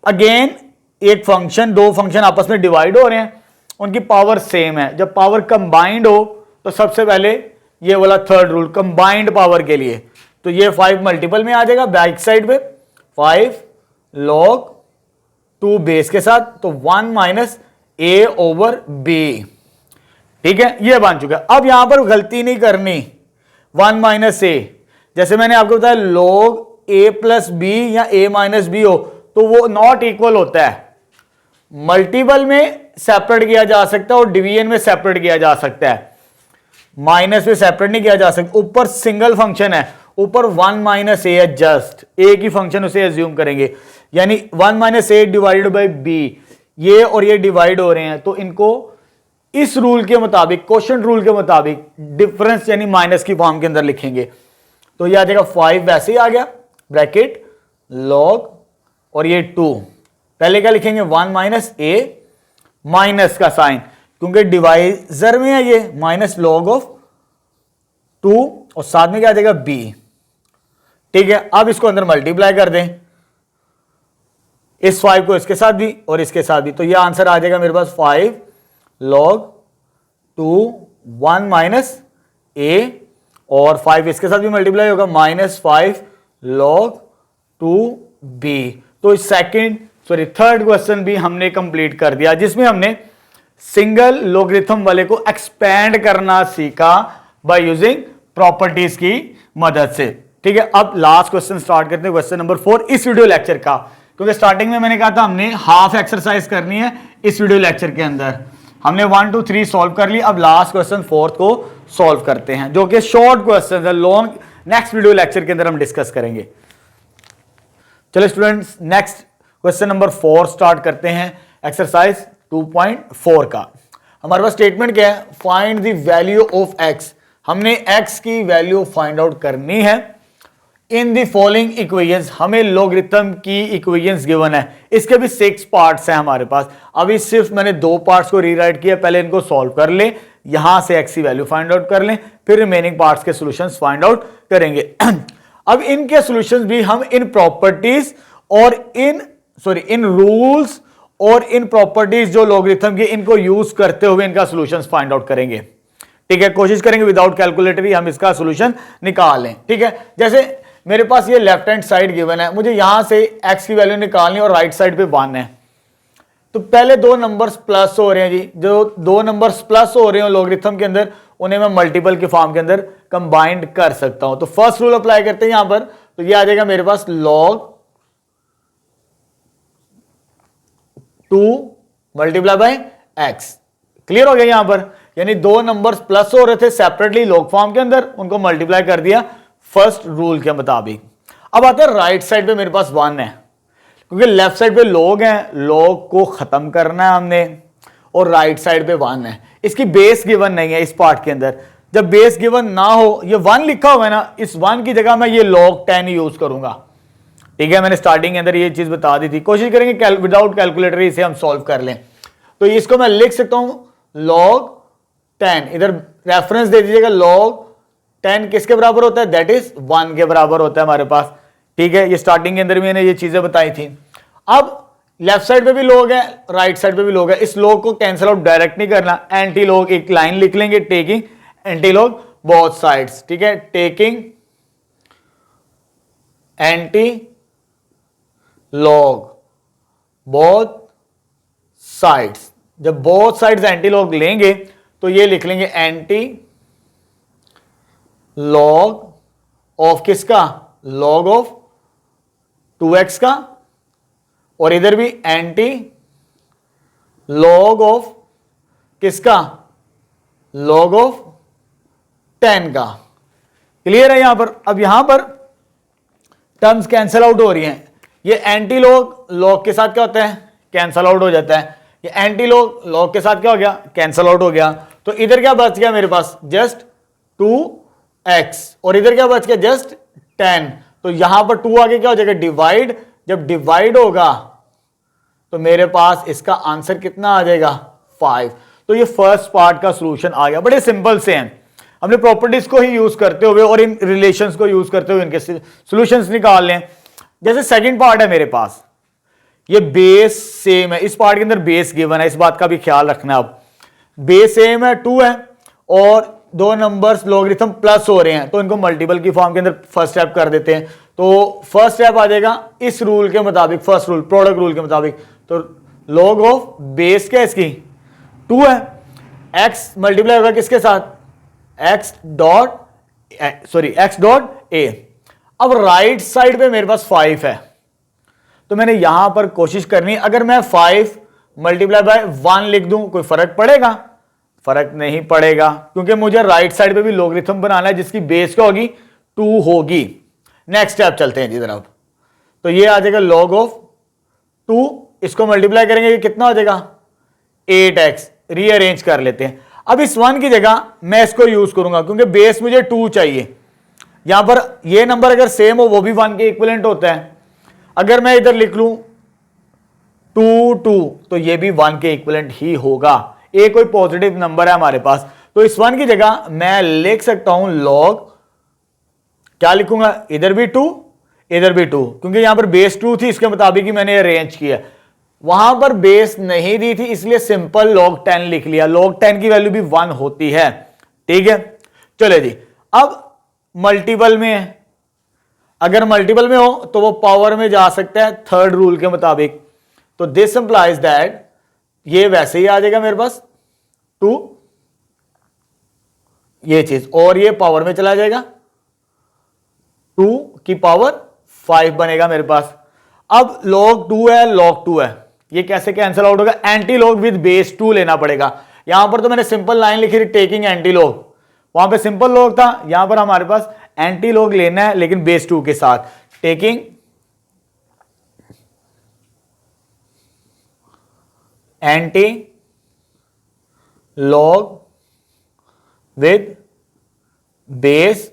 अगेन एक फंक्शन, दो फंक्शन आपस में डिवाइड हो रहे हैं, उनकी पावर सेम है। जब पावर कंबाइंड हो तो सबसे पहले ये वाला थर्ड रूल कंबाइंड पावर के लिए, तो ये 5 मल्टीपल में आ जाएगा बैक साइड पे, 5 log 2 बेस के साथ, तो 1 माइनस a ओवर b, ठीक है। ये बन चुका है। अब यहां पर गलती नहीं करनी, 1 माइनस a, जैसे मैंने आपको बताया log a प्लस b या a माइनस b हो तो वो नॉट इक्वल होता है। मल्टीपल में सेपरेट किया जा सकता है और डिवीजन में सेपरेट किया जा सकता है, माइनस में सेपरेट नहीं किया जा सकता। ऊपर सिंगल फंक्शन है, ऊपर 1 माइनस ए है, जस्ट ए की फंक्शन उसे एज्यूम करेंगे, यानी 1 minus A divided by B, ये और ये डिवाइड हो रहे हैं, तो इनको इस रूल के मुताबिक, क्वोशंट रूल के मुताबिक डिफरेंस यानी माइनस की फॉर्म के अंदर लिखेंगे। तो ये आ जाएगा 5 वैसे ही आ गया ब्रैकेट लॉग और ये 2, पहले क्या लिखेंगे 1 माइनस ए, माइनस का साइन क्योंकि डिवाइजर में है ये, माइनस लॉग ऑफ 2 और साथ में क्या आ जाएगा b। ठीक है, अब इसको अंदर मल्टीप्लाई कर दें, इस 5 को इसके साथ भी और इसके साथ भी, तो ये आंसर आ जाएगा मेरे पास 5 log 2 1 माइनस a, और 5 इसके साथ भी मल्टीप्लाई होगा -5 log 2b। तो थर्ड क्वेश्चन भी हमने कंप्लीट कर दिया, जिसमें हमने सिंगल लॉगरिथम वाले को एक्सपेंड करना सीखा बाय यूजिंग प्रॉपर्टीज की मदद से। ठीक है, अब लास्ट क्वेश्चन स्टार्ट करते हैं, क्वेश्चन नंबर 4 इस वीडियो लेक्चर का, क्योंकि स्टार्टिंग में मैंने कहा था हमने हाफ एक्सरसाइज करनी है इस वीडियो लेक्चर के अंदर। हमने 1 2 3 सॉल्व कर ली, अब लास्ट क्वेश्चन 4 को सॉल्व करते हैं, जो कि शॉर्ट क्वेश्चन है, लॉन्ग नेक्स्ट वीडियो लेक्चर के अंदर हम डिस्कस करेंगे। चलो students, next question number 4 start करते हैं, एक्सरसाइज 2.4 का। हमारे पास स्टेटमेंट क्या है, find the value of x। हमने x की वैल्यू फाइंड आउट करनी है इन द फॉलोइंग इक्वेशंस। हमें लॉगरिथम की इक्वेशंस गिवन है, इसके भी 6 पार्ट्स हैं हमारे पास। अभी सिर्फ मैंने 2 पार्ट्स को रीराइट किया, पहले इनको सॉल्व कर ले, यहां से x की वैल्यू फाइंड आउट कर लें, फिर रिमेनिंग पार्ट्स के सॉल्यूशंस फाइंड आउट करेंगे। अब इनके सॉल्यूशंस भी हम इन प्रॉपर्टीज और इन रूल्स और इन प्रॉपर्टीज जो लॉगरिथम की, इनको यूज करते हुए इनका सॉल्यूशंस फाइंड आउट करेंगे। ठीक है, कोशिश करेंगे विदाउट कैलकुलेटर ही हम इसका सॉल्यूशन निकाल लें। ठीक है, जैसे मेरे पास ये लेफ्ट हैंड साइड गिवन है, मुझे यहां से x की वैल्यू निकालनी और राइट साइड पे 1 है, तो पहले 2 नंबर्स प्लस हो रहे हैं जी, जो 2 नंबर्स प्लस हो रहे हो लॉगरिथम के अंदर, उन्हें मैं मल्टीपल के फॉर्म के अंदर कंबाइंड कर सकता हूं। तो फर्स्ट रूल अप्लाई करते हैं यहां पर, तो ये आ जाएगा मेरे पास log 2 multiply by x। Clear हो गया यहां पर, यानी 2 नंबर्स प्लस हो रहे थे सेपरेटली लॉग फॉर्म के अंदर, उनको मल्टीप्लाई कर दिया फर्स्ट रूल के मुताबिक। अब आता है राइट साइड पे मेरे पास 1 है, क्योंकि लेफ्ट साइड पे लॉग है, लॉग को खत्म करना है हमने, और राइट साइड पे 1 है। इसकी बेस गिवन नहीं है इस पार्ट के अंदर, जब बेस गिवन ना हो, ये 1 लिखा हुआ है ना, इस 1 की जगह मैं ये log 10 यूज करूंगा। ठीक है, मैंने स्टार्टिंग के अंदर ये चीज बता दी थी, कोशिश करेंगे विदाउट कैलकुलेटर इसे हम सॉल्व कर लें। तो इसको मैं लिख सकता हूं log 10, इधर रेफरेंस दे दीजिएगा, log 10 किसके बराबर होता है, दैट इज 1 के बराबर होता है हमारे पास। ठीक है, ये स्टार्टिंग के अंदर भी मैंने ये चीजें बताई थी। अब लेफ्ट साइड पे भी log है, राइट साइड पे भी log है, इस log को कैंसिल आउट डायरेक्ट नहीं करना, एंटी log एक लाइन लिख लेंगे, taking anti log both sides. ठीक है, taking anti log both sides. जब बोथ साइड्स एंटी log लेंगे तो ये लिख लेंगे एंटी log ऑफ किसका, log ऑफ 2x का, और इधर भी एंटी log ऑफ किसका, log ऑफ 10 का। क्लियर है यहां पर। अब यहां पर टर्म्स कैंसल आउट हो रही हैं, ये एंटी log के साथ क्या होता है, कैंसल आउट हो जाता है, ये एंटी log के साथ क्या हो गया, कैंसल आउट हो गया। तो इधर क्या बच गया मेरे पास, जस्ट 2x, और इधर क्या बच गया, जस्ट 10। तो यहां पर 2 आगे क्या हो जाएगा, डिवाइड। जब डिवाइड होगा तो मेरे पास इसका आंसर कितना आ जाएगा, 5। तो ये फर्स्ट पार्ट का सॉल्यूशन आ गया, बड़े सिंपल से हैं। हमने प्रॉपर्टीज को ही यूज करते हुए और इन रिलेशंस को यूज करते हुए इनके सॉल्यूशंस निकाल लें। जैसे सेकंड पार्ट है मेरे पास, ये बेस सेम है, इस पार्ट के अंदर बेस गिवन है, इस बात का भी ख्याल रखना। अब बेस सेम है 2 है, और 2 नंबर्स लॉगरिथम प्लस हो रहे हैं, तो इनको मल्टीपल की फॉर्म के अंदर फर्स्ट स्टेप कर देते हैं। तो फर्स्ट स्टेप आ जाएगा इस रूल के मुताबिक, फर्स्ट रूल प्रोडक्ट रूल के मुताबिक। तो log ऑफ बेस क्या है इसकी, 2 है, x मल्टीप्लाई होगा किसके साथ, x डॉट a। अब राइट साइड पे मेरे पास 5 है, तो मैंने यहां पर कोशिश करनी, अगर मैं 5 मल्टीप्लाई बाय 1 लिख दूं, कोई फर्क पड़ेगा, फर्क नहीं पड़ेगा, क्योंकि मुझे राइट साइड पे भी लॉगरिथम बनाना है जिसकी बेस क्या होगी, 2 होगी। नेक्स्ट स्टेप चलते हैं जी तरफ। तो ये आ जाएगा log ऑफ 2, इसको मल्टीप्लाई करेंगे, ये कितना हो जाएगा, 8x। रीअरेंज कर लेते हैं। अब इस 1 की जगह मैं इसको यूज करूंगा, क्योंकि बेस मुझे 2 चाहिए। यहां पर ये नंबर अगर सेम हो, वो भी 1 के इक्विवेलेंट होता है। अगर मैं इधर लिख लूं 2 2, तो ये भी 1 के इक्विवेलेंट ही होगा। ए कोई पॉजिटिव नंबर है हमारे पास, तो इस 1 की जगह मैं लिख सकता हूं लॉग, क्या लिखूंगा, इधर भी 2 इधर भी 2, क्योंकि यहां पर बेस 2 थी, इसके मुताबिक ही मैंने अरेंज किया। वहां पर बेस नहीं दी थी इसलिए सिंपल log 10 लिख लिया। log 10 की वैल्यू भी 1 होती है, ठीक है। चलो जी, अब मल्टीपल में है, अगर मल्टीपल में हो तो वो पावर में जा सकता है थर्ड रूल के मुताबिक। तो दिस इंप्लाइज दैट ये वैसे ही आ जाएगा मेरे पास 2 ये चीज, और ये पावर में चला जाएगा 2 की पावर 5 बनेगा मेरे पास। अब log 2 है, log 2 है, ये कैसे कैंसिल आउट होगा, एंटी लॉग विद बेस 2 लेना पड़ेगा। यहां पर तो मैंने सिंपल लाइन लिखी थी टेकिंग एंटी लॉग, वहां पे सिंपल लॉग था, यहां पर हमारे पास एंटी लॉग लेना है लेकिन बेस 2 के साथ। Taking anti log with base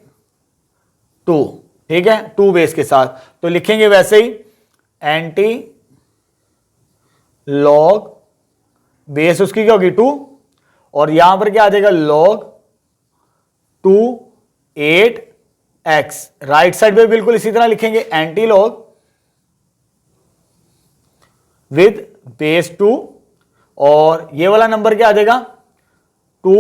2, ठीक है, 2 बेस के साथ। तो लिखेंगे वैसे ही एंटी लॉग बेस उसकी क्या होगी 2, और यहां पर क्या आ जाएगा log 2 8x। राइट साइड पे बिल्कुल इसी तरह लिखेंगे एंटी लॉग विद बेस 2, और ये वाला नंबर क्या आ जाएगा 2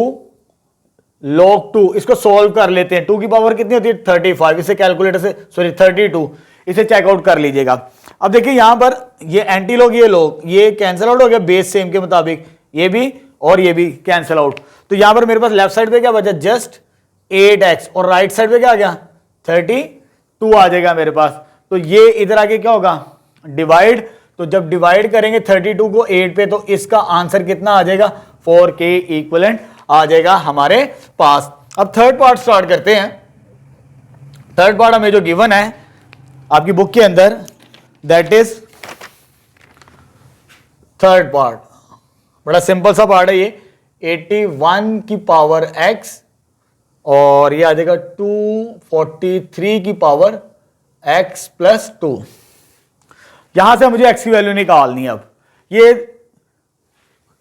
log 2। इसको सॉल्व कर लेते हैं, 2 की पावर कितनी होती है 35, इसे कैलकुलेटर से, सॉरी 32, इसे चेकआउट कर लीजिएगा। अब देखिए यहां पर ये एंटी लॉग ये लॉग ये कैंसिल आउट हो गया बेस सेम के मुताबिक, ये भी और ये भी कैंसिल आउट। तो यहां पर मेरे पास लेफ्ट साइड पे क्या बचा जस्ट 8x, और राइट साइड पे क्या आ गया 32 आ जाएगा मेरे पास। तो ये इधर आके क्या होगा डिवाइड, तो जब डिवाइड करेंगे 32 को 8 पे तो इसका आंसर कितना आ जाएगा 4k इक्विवेलेंट आ जाएगा हमारे पास। अब थर्ड पार्ट स्टार्ट करते हैं। थर्ड पार्ट हमें जो गिवन है आपकी बुक के अंदर, दैट इज थर्ड पार्ट, बड़ा सिंपल सा पार्ट है ये, 81 की पावर x और ये आ जाएगा 243 की पावर x प्लस 2। यहां से मुझे x की वैल्यू निकालनी है। अब ये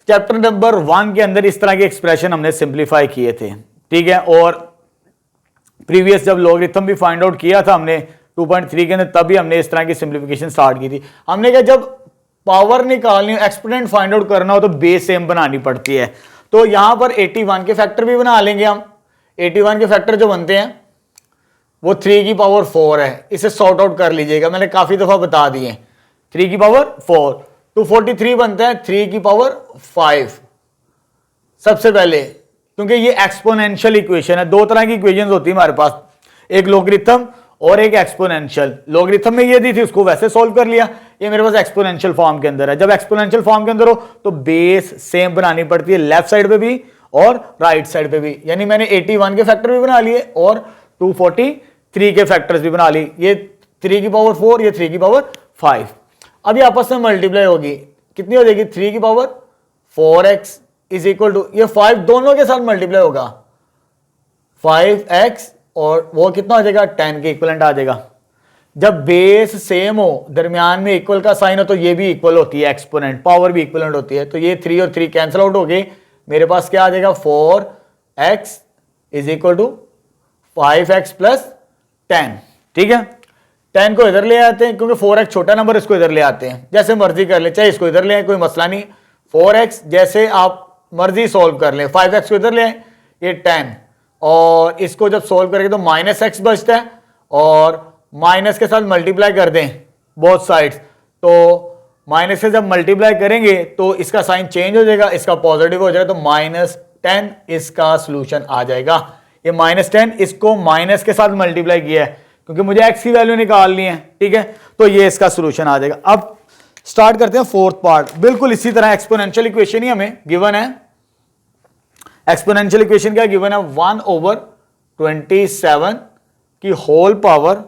चैप्टर नंबर 1 के अंदर इस तरह के एक्सप्रेशन हमने सिंप्लीफाई किए थे, ठीक है, और प्रीवियस जब लॉगरिथम भी फाइंड आउट किया था हमने 2.3 के अंदर, तभी हमने इस तरह की सिंप्लीफिकेशन स्टार्ट की थी। हमने कहा जब पावर निकालनी हो, एक्सपोनेंट फाइंड आउट करना हो तो बेस सेम बनानी पड़ती है। तो यहां पर 81 के फैक्टर भी बना लेंगे हम। 81 के फैक्टर जो बनते हैं वो 3 की पावर 4 है, इसे सॉर्ट आउट कर लीजिएगा, मैंने काफी दफा बता दिए। 3 की पावर 4, 243 बनता है 3 की पावर 5 सबसे पहले, क्योंकि ये एक्सपोनेंशियल इक्वेशन है। दो तरह की इक्वेशन होती है हमारे पास, एक लॉगरिथम और एक एक्सपोनेंशियल। लॉगरिथम में ये दी थी उसको वैसे सॉल्व कर लिया, ये मेरे पास एक्सपोनेंशियल फॉर्म के अंदर है। जब एक्सपोनेंशियल फॉर्म के अंदर हो तो बेस सेम बनानी पड़ती है, लेफ्ट साइड पे भी और राइट साइड पे भी। यानी मैंने 81 के फैक्टर भी बना लिए और 243 के फैक्टर्स भी बना लिए। ये 3 की पावर 4, ये 3 की पावर 5। अब ये आपस में मल्टीप्लाई होगी, कितनी हो जाएगी 3 की power 4x is equal to ये 5 दोनों के साथ मल्टीप्लाई होगा 5x, और वो कितना हो जाएगा 10 के इक्वलेंट आ जाएगा। जब बेस सेम हो, दरमियान में इक्वल का साइन हो, तो ये भी इक्वल होती है, एक्सपोनेंट पावर भी इक्वलेंट होती है। तो ये 3 और 3 कैंसिल आउट हो गए, मेरे पास क्या आ जाएगा 4x is equal to 5x plus 10, ठीक है। 10 को इधर ले आते हैं क्योंकि 4x छोटा नंबर, इसको इधर ले आते हैं, जैसे मर्जी कर ले, चाहे इसको इधर ले आए कोई मसला नहीं। 4x जैसे आप मर्जी सोल्व कर ले, 5x को इधर ले आए, ये 10, और इसको जब सोल्व करेंगे तो माइनस एक्स बचता है, और माइनस के साथ मल्टीप्लाई कर दें बोथ साइड्स, तो माइनस से जब मल्टीप्लाई करेंगे तो इसका साइन चेंज हो जाएगा, इसका पॉजिटिव हो जाएगा, तो -10 इसका सोल्यूशन आ जाएगा। ये -10 इसको माइनस के साथ मल्टीप्लाई किया है क्योंकि मुझे एक्स की वैल्यू निकालनी है, ठीक है, तो ये इसका सोल्यूशन आ जाएगा। अब स्टार्ट करते हैं फोर्थ पार्ट। बिल्कुल इसी तरह एक्सपोनेंशियल इक्वेशन ही हमें गिवन है। एक्सपोनेंशियल इक्वेशन क्या गिवन है 1/27 की होल पावर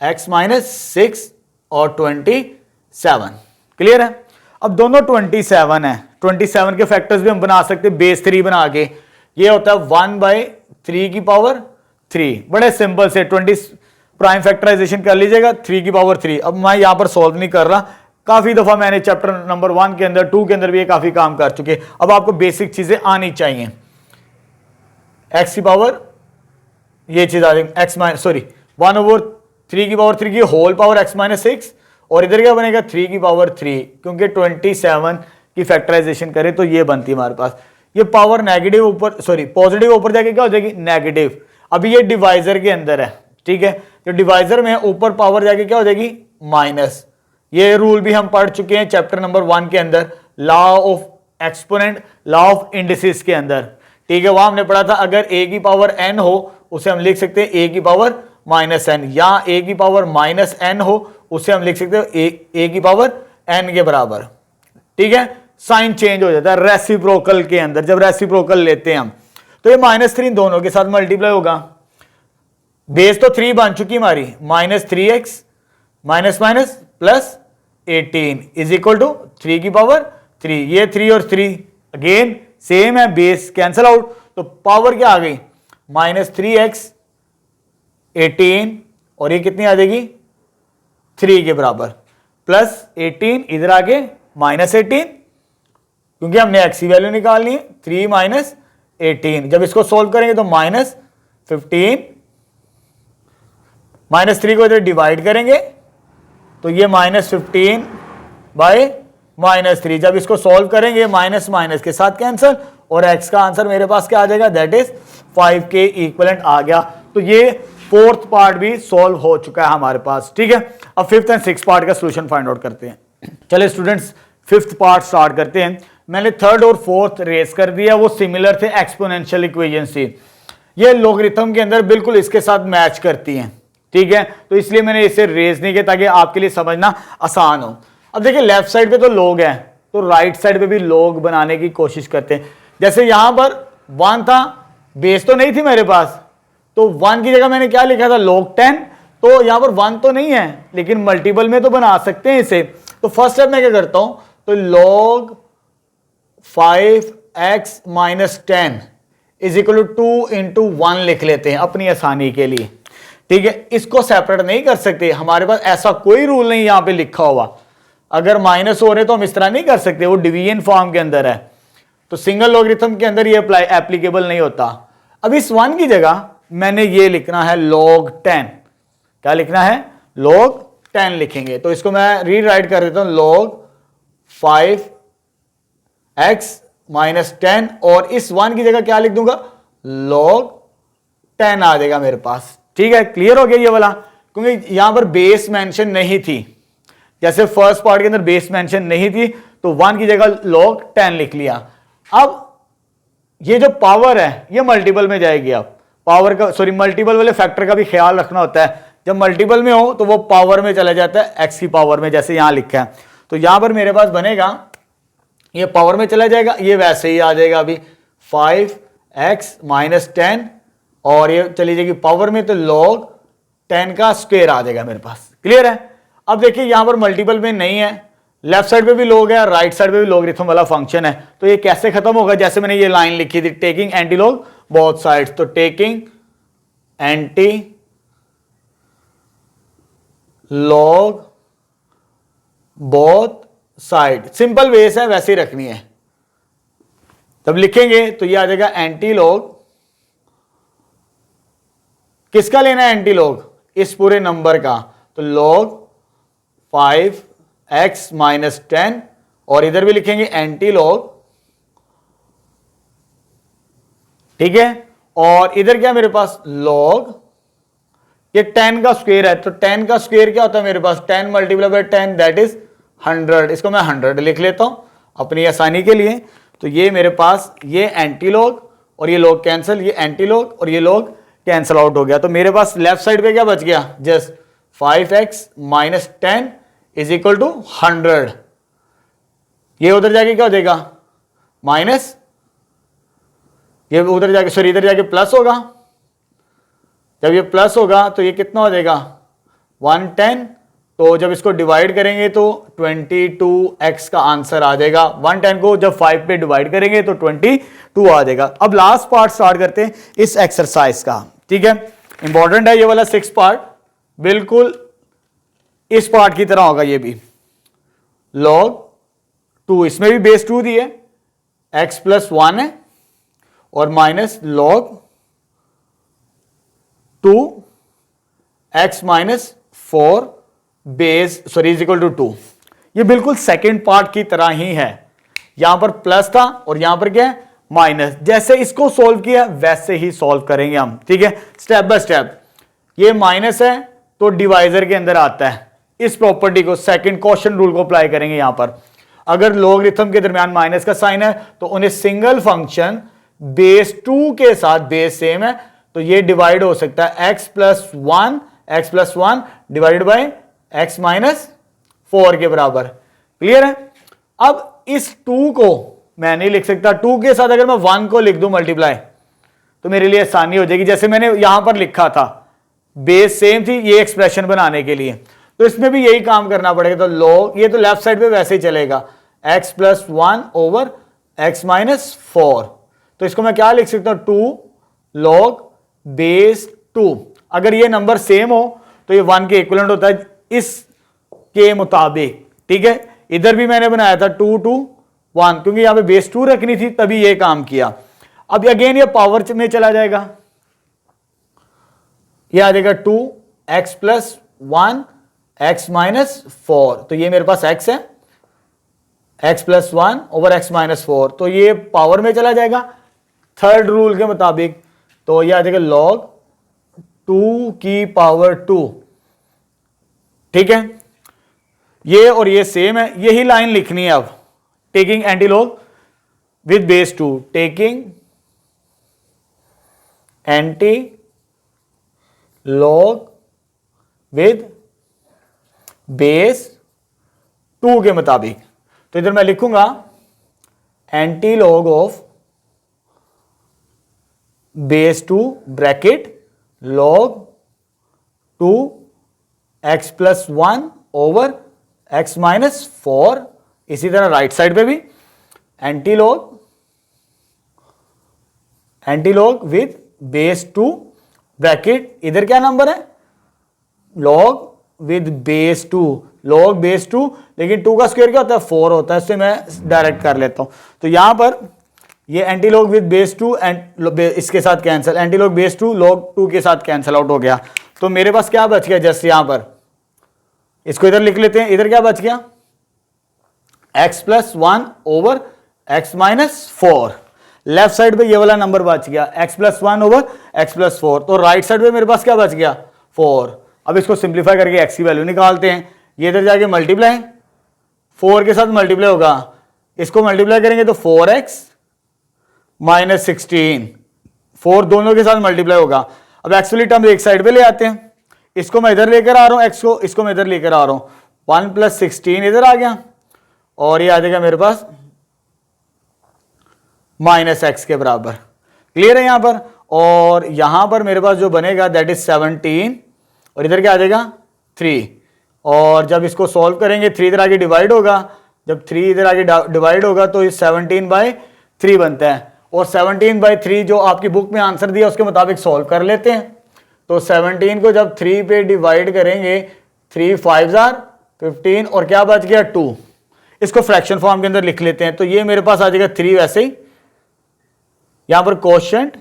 x माइनस 6 और 27। क्लियर है। अब दोनों 27 है, 27 के फैक्टर्स भी हम बना सकते हैं बेस 3 बना के। ये होता है 1/3 की पावर 3, बड़े सिंपल से 20 प्राइम फैक्टराइजेशन कर लीजिएगा 3 की पावर 3। अब मैं यहां पर सॉल्व नहीं कर रहा, काफी दफा मैंने चैप्टर नंबर 1 के अंदर 2 के अंदर भी ये काफी काम कर चुके। अब आपको बेसिक चीजें आनी चाहिए। एक्स की पावर ये चीज आ जाएगी एक्स माइनस सॉरी 1/3 की पावर 3 की होल पावर एक्स माइनस 6 और इधर क्या बनेगा 3 की पावर 3 क्योंकि 27 की फैक्टराइजेशन करें तो ये बनती है हमारे पास। ये पावर नेगेटिव ऊपर सॉरी पॉजिटिव ऊपर जाके क्या हो जाएगी नेगेटिव। अभी ये डिवाइजर के अंदर है, ठीक है, जो डिवाइजर में ऊपर पावर जाके क्या हो जाएगी माइनस। ये रूल भी हम पढ़ चुके हैं चैप्टर नंबर 1 के अंदर, law of exponent, law of indices के अंदर, ठीक है। वहां हमने पढ़ा था अगर a की पावर n हो उसे हम लिख सकते हैं a की पावर माइनस n, या a की पावर माइनस n हो उसे हम लिख सकते हैं a की पावर n के बराबर, ठीक है। साइन चेंज हो जाता है रेसिप्रोकल के अंदर, जब रेसिप्रोकल लेते हैं हम तो ये -3 दोनों के साथ मल्टीप्लाई होगा। बेस तो 3 बन चुकी हमारी, -3x minus minus plus 18 is equal to 3 की पावर 3। ये 3 और 3 अगेन सेम है, बेस कैंसल आउट, तो पावर क्या आ गई -3x 18 और ये कितनी आ जाएगी 3 के बराबर, प्लस 18 इधर आके -18 क्योंकि हमने x की वैल्यू निकालनी है, 3 माइनस 18। जब इसको सोल्व करेंगे तो -15 -3 को इधर डिवाइड करेंगे तो ये -15 बाय -3। जब इसको सॉल्व करेंगे माइनस माइनस के साथ कैंसल और x का आंसर मेरे पास क्या आ जाएगा दैट इज 5 के इक्विवेलेंट आ गया। तो ये फोर्थ पार्ट भी सॉल्व हो चुका है हमारे पास, ठीक है। अब फिफ्थ एंड सिक्स पार्ट का सॉल्यूशन फाइंड आउट करते हैं। चलिए स्टूडेंट्स फिफ्थ पार्ट स्टार्ट करते हैं। मैंने थर्ड और फोर्थ रेस कर दिया, वो सिमिलर थे एक्सपोनेंशियल इक्वेशन से, ये लोगरिथम के अंदर बिल्कुल इसके साथ मैच करती हैं, ठीक है। तो इसलिए मैंने इसे रेस नहीं किया ताकि आपके लिए समझना आसान हो। अब देखिए लेफ्ट साइड पे तो लोग हैं तो राइट साइड पे भी लोग बनाने की कोशिश करते हैं। जैसे यहां पर 1 था, बेस तो नहीं थी मेरे पास, तो 1 की जगह मैंने क्या लिखा था log 10, तो यहां पर 1 तो नहीं है लेकिन मल्टीपल में तो बना सकते हैं इसे। तो फर्स्ट स्टेप मैं क्या करता हूं तो log 5x minus 10 is equal to 2 into 1 लिख लेते हैं अपनी आसानी के लिए, ठीक है। इसको सेपरेट नहीं कर सकते, हमारे पास ऐसा कोई रूल नहीं यहां पे लिखा हुआ। अगर माइनस हो रहे तो हम इस तरह नहीं कर सकते, वो डिवीजन फॉर्म के अंदर है, तो सिंगल लॉगरिथम के अंदर ये एप्लीकेबल नहीं होता। अब इस 1 की जगह मैंने ये लिखना है log 10, क्या लिखना है log 10 लिखेंगे। तो इसको मैं रीराइट कर देता हूं log 5x माइनस 10 और इस 1 की जगह क्या लिख दूंगा log 10 आ जाएगा मेरे पास, ठीक है। क्लियर हो गया ये वाला, क्योंकि यहां पर बेस मेंशन नहीं थी, जैसे फर्स्ट पार्ट के अंदर बेस मेंशन नहीं थी तो 1 की जगह log 10 लिख लिया। अब ये जो पावर है ये मल्टीपल में जाएगी। अब पावर का सॉरी मल्टीपल वाले फैक्टर का भी ख्याल रखना होता है, जब मल्टीपल में हो तो वो पावर में चला जाता है x की पावर में, जैसे यहां लिखा है। तो यहां पर मेरे पास बनेगा ये पावर में चला जाएगा, ये वैसे ही आ जाएगा अभी 5x माइनस 10 और ये चली जाएगी पावर में, तो log 10 का स्क्वायर आ जाएगा मेरे पास। क्लियर है। अब देखिए यहां पर मल्टीपल में नहीं है, लेफ्ट साइड पे भी लोग है, राइट साइड पे भी लॉगरिथम वाला फंक्शन है, तो ये कैसे खत्म होगा, जैसे मैंने ये लाइन लिखी थी taking anti log both sides, तो taking anti log both side, simple वेस है वैसे ही रखनी है। तब लिखेंगे तो ये आ जाएगा एंटी लॉग, किसका लेना है एंटी लॉग इस पूरे नंबर का, तो log 5x माइनस 10 और इधर भी लिखेंगे एंटी लॉग, ठीक है। और इधर क्या मेरे पास log, ये 10 का स्क्वायर है, तो 10 का स्क्वायर क्या होता है मेरे पास 10 मल्टीप्लाई बाय 10 दैट इज 100, इसको मैं 100 लिख लेता हूं अपनी आसानी के लिए। तो ये मेरे पास ये एंटी लॉग और ये log कैंसिल, ये एंटी लॉग और ये log कैंसिल आउट हो गया। तो मेरे पास लेफ्ट साइड पे क्या बच गया just 5x minus 10 is equal to 100। ये उधर जाके क्या हो जाएगा माइनस, ये उधर जाके सॉरी इधर जाके प्लस होगा, जब ये प्लस होगा तो ये कितना हो जाएगा 110, तो जब इसको डिवाइड करेंगे तो 22x का आंसर आ जाएगा। 110 को जब 5 पे डिवाइड करेंगे तो 22 आ जाएगा। अब लास्ट पार्ट स्टार्ट करते हैं इस एक्सरसाइज का, ठीक है। इंपॉर्टेंट है ये वाला 6 पार्ट, बिल्कुल इस पार्ट की तरह होगा ये भी। log 2, इसमें भी बेस 2 दी है, x प्लस 1 है और minus log 2x minus 4 base sorry is equal to 2। ये बिल्कुल सेकेंड पार्ट की तरह ही है, यहां पर प्लस था और यहां पर क्या है माइनस। जैसे इसको सोल्व किया वैसे ही सोल्व करेंगे हम, ठीक है, स्टेप बाय स्टेप। ये माइनस है तो डिवाइजर के अंदर आता है, इस प्रॉपर्टी को सेकंड क्वेश्चन रूल को अप्लाई करेंगे। यहां पर अगर लोगरिथम के दरमियान माइनस का साइन है तो उन्हें सिंगल फंक्शन बेस 2 के साथ, बेस सेम है तो ये डिवाइड हो सकता है x plus one divided by x minus 4 के बराबर। क्लियर है। अब इस 2 को मैं नहीं लिख सकता, 2 के साथ अगर मैं 1 को लिख दूं मल्टीप्लाई तो मेरे लिए आसानी हो जाएगी। जैसे मैंने यहां पर लिखा था बेस सेम थी ये एक्सप्रेशन बनाने के लिए, तो इसमें भी यही काम करना पड़ेगा। तो log, ये तो लेफ्ट साइड पे वैसे ही चलेगा, x plus 1 over x minus 4। तो इसको मैं क्या लिख सकता हूं 2 log बेस 2। अगर ये नंबर सेम हो तो ये 1 के इक्विवेलेंट होता है इसके मुताबिक, ठीक है। इधर भी मैंने बनाया था 2 2 1 क्योंकि यहां पे बेस 2 रखनी थी तभी ये काम किया। अब अगेन ये पावर में चला जाएगा, ये आ जाएगा 2x प्लस 1 x माइनस 4। तो ये मेरे पास x है, x plus 1 over x minus 4, तो ये पावर में चला जाएगा थर्ड रूल के मुताबिक। तो ये आ जाएगा log 2 की पावर 2, ठीक है। ये और ये सेम है, यही लाइन लिखनी है अब। Taking anti log with base 2, taking anti log with base 2 के मुताबिक। तो इधर मैं लिखूंगा anti log of base 2 bracket log 2 x plus 1 over x minus 4। इसी तरह राइट साइड पे भी anti log with base 2 bracket, इधर क्या नंबर है log with base 2, log base 2, लेकिन 2 का स्क्वायर क्या होता है 4 होता है, इससे मैं डायरेक्ट कर लेता हूं। तो यहां पर ये anti log with base 2 and इसके साथ cancel, anti log base 2 log 2 के साथ कैंसिल आउट हो गया। तो मेरे पास क्या बच गया, जस्ट यहां पर इसको इधर लिख लेते हैं। इधर क्या बच गया x plus 1 over x minus 4। Left side पे ये वाला नंबर बच गया x plus 1 over x plus 4। तो राइट साइड पे मेरे पास क्या बच गया 4। अब इसको सिंप्लीफाई करके x की वैल्यू निकालते हैं। ये इधर जाके मल्टीप्लाई 4 के साथ मल्टीप्लाई होगा, इसको मल्टीप्लाई करेंगे तो 4x माइनस 16, 4 दोनों के साथ मल्टीप्लाई होगा। अब एक्चुअली टर्म एक साइड पे ले आते हैं, इसको मैं इधर लेकर आ रहा हूं x को, इसको मैं इधर लेकर आ रहा हूं। 1 प्लस 16 इधर आ गया और ये आ जाएगा मेरे पास माइनस x के बराबर। क्लियर है यहां पर। और यहां पर मेरे पास जो बनेगा दैट इज 17 और इधर क्या आ जाएगा 3। और जब इसको सॉल्व करेंगे 3 इधर आगे डिवाइड होगा, जब 3 इधर आगे डिवाइड होगा तो ये 17/3 बनता है। और 17/3 जो आपकी बुक में आंसर दिया उसके मुताबिक सॉल्व कर लेते हैं। तो 17 को जब 3 पे डिवाइड करेंगे 3 5 15 और क्या बच गया 2, इसको फ्रैक्शन फॉर्म के अंदर लिख लेते हैं। तो ये मेरे पास आ जाएगा 3 वैसे ही, यहां पर कोशेंट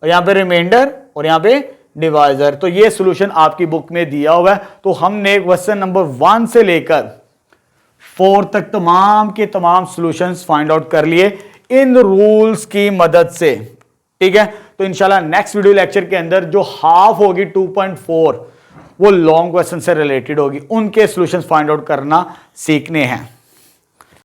और यहां पे रिमाइंडर और यहां पे डिवाइजर। तो ये सॉल्यूशन आपकी बुक में दिया हुआ है। तो हमने क्वेश्चन नंबर 1 से लेकर 4 तक तमाम के तमाम सॉल्यूशंस फाइंड आउट कर लिए इन रूल्स की मदद से, ठीक है। तो इंशाल्लाह नेक्स्ट वीडियो लेक्चर के अंदर जो हाफ होगी 2.4 वो लॉन्ग क्वेश्चन से रिलेटेड होगी, उनके सॉल्यूशंस फाइंड आउट करना सीखने हैं।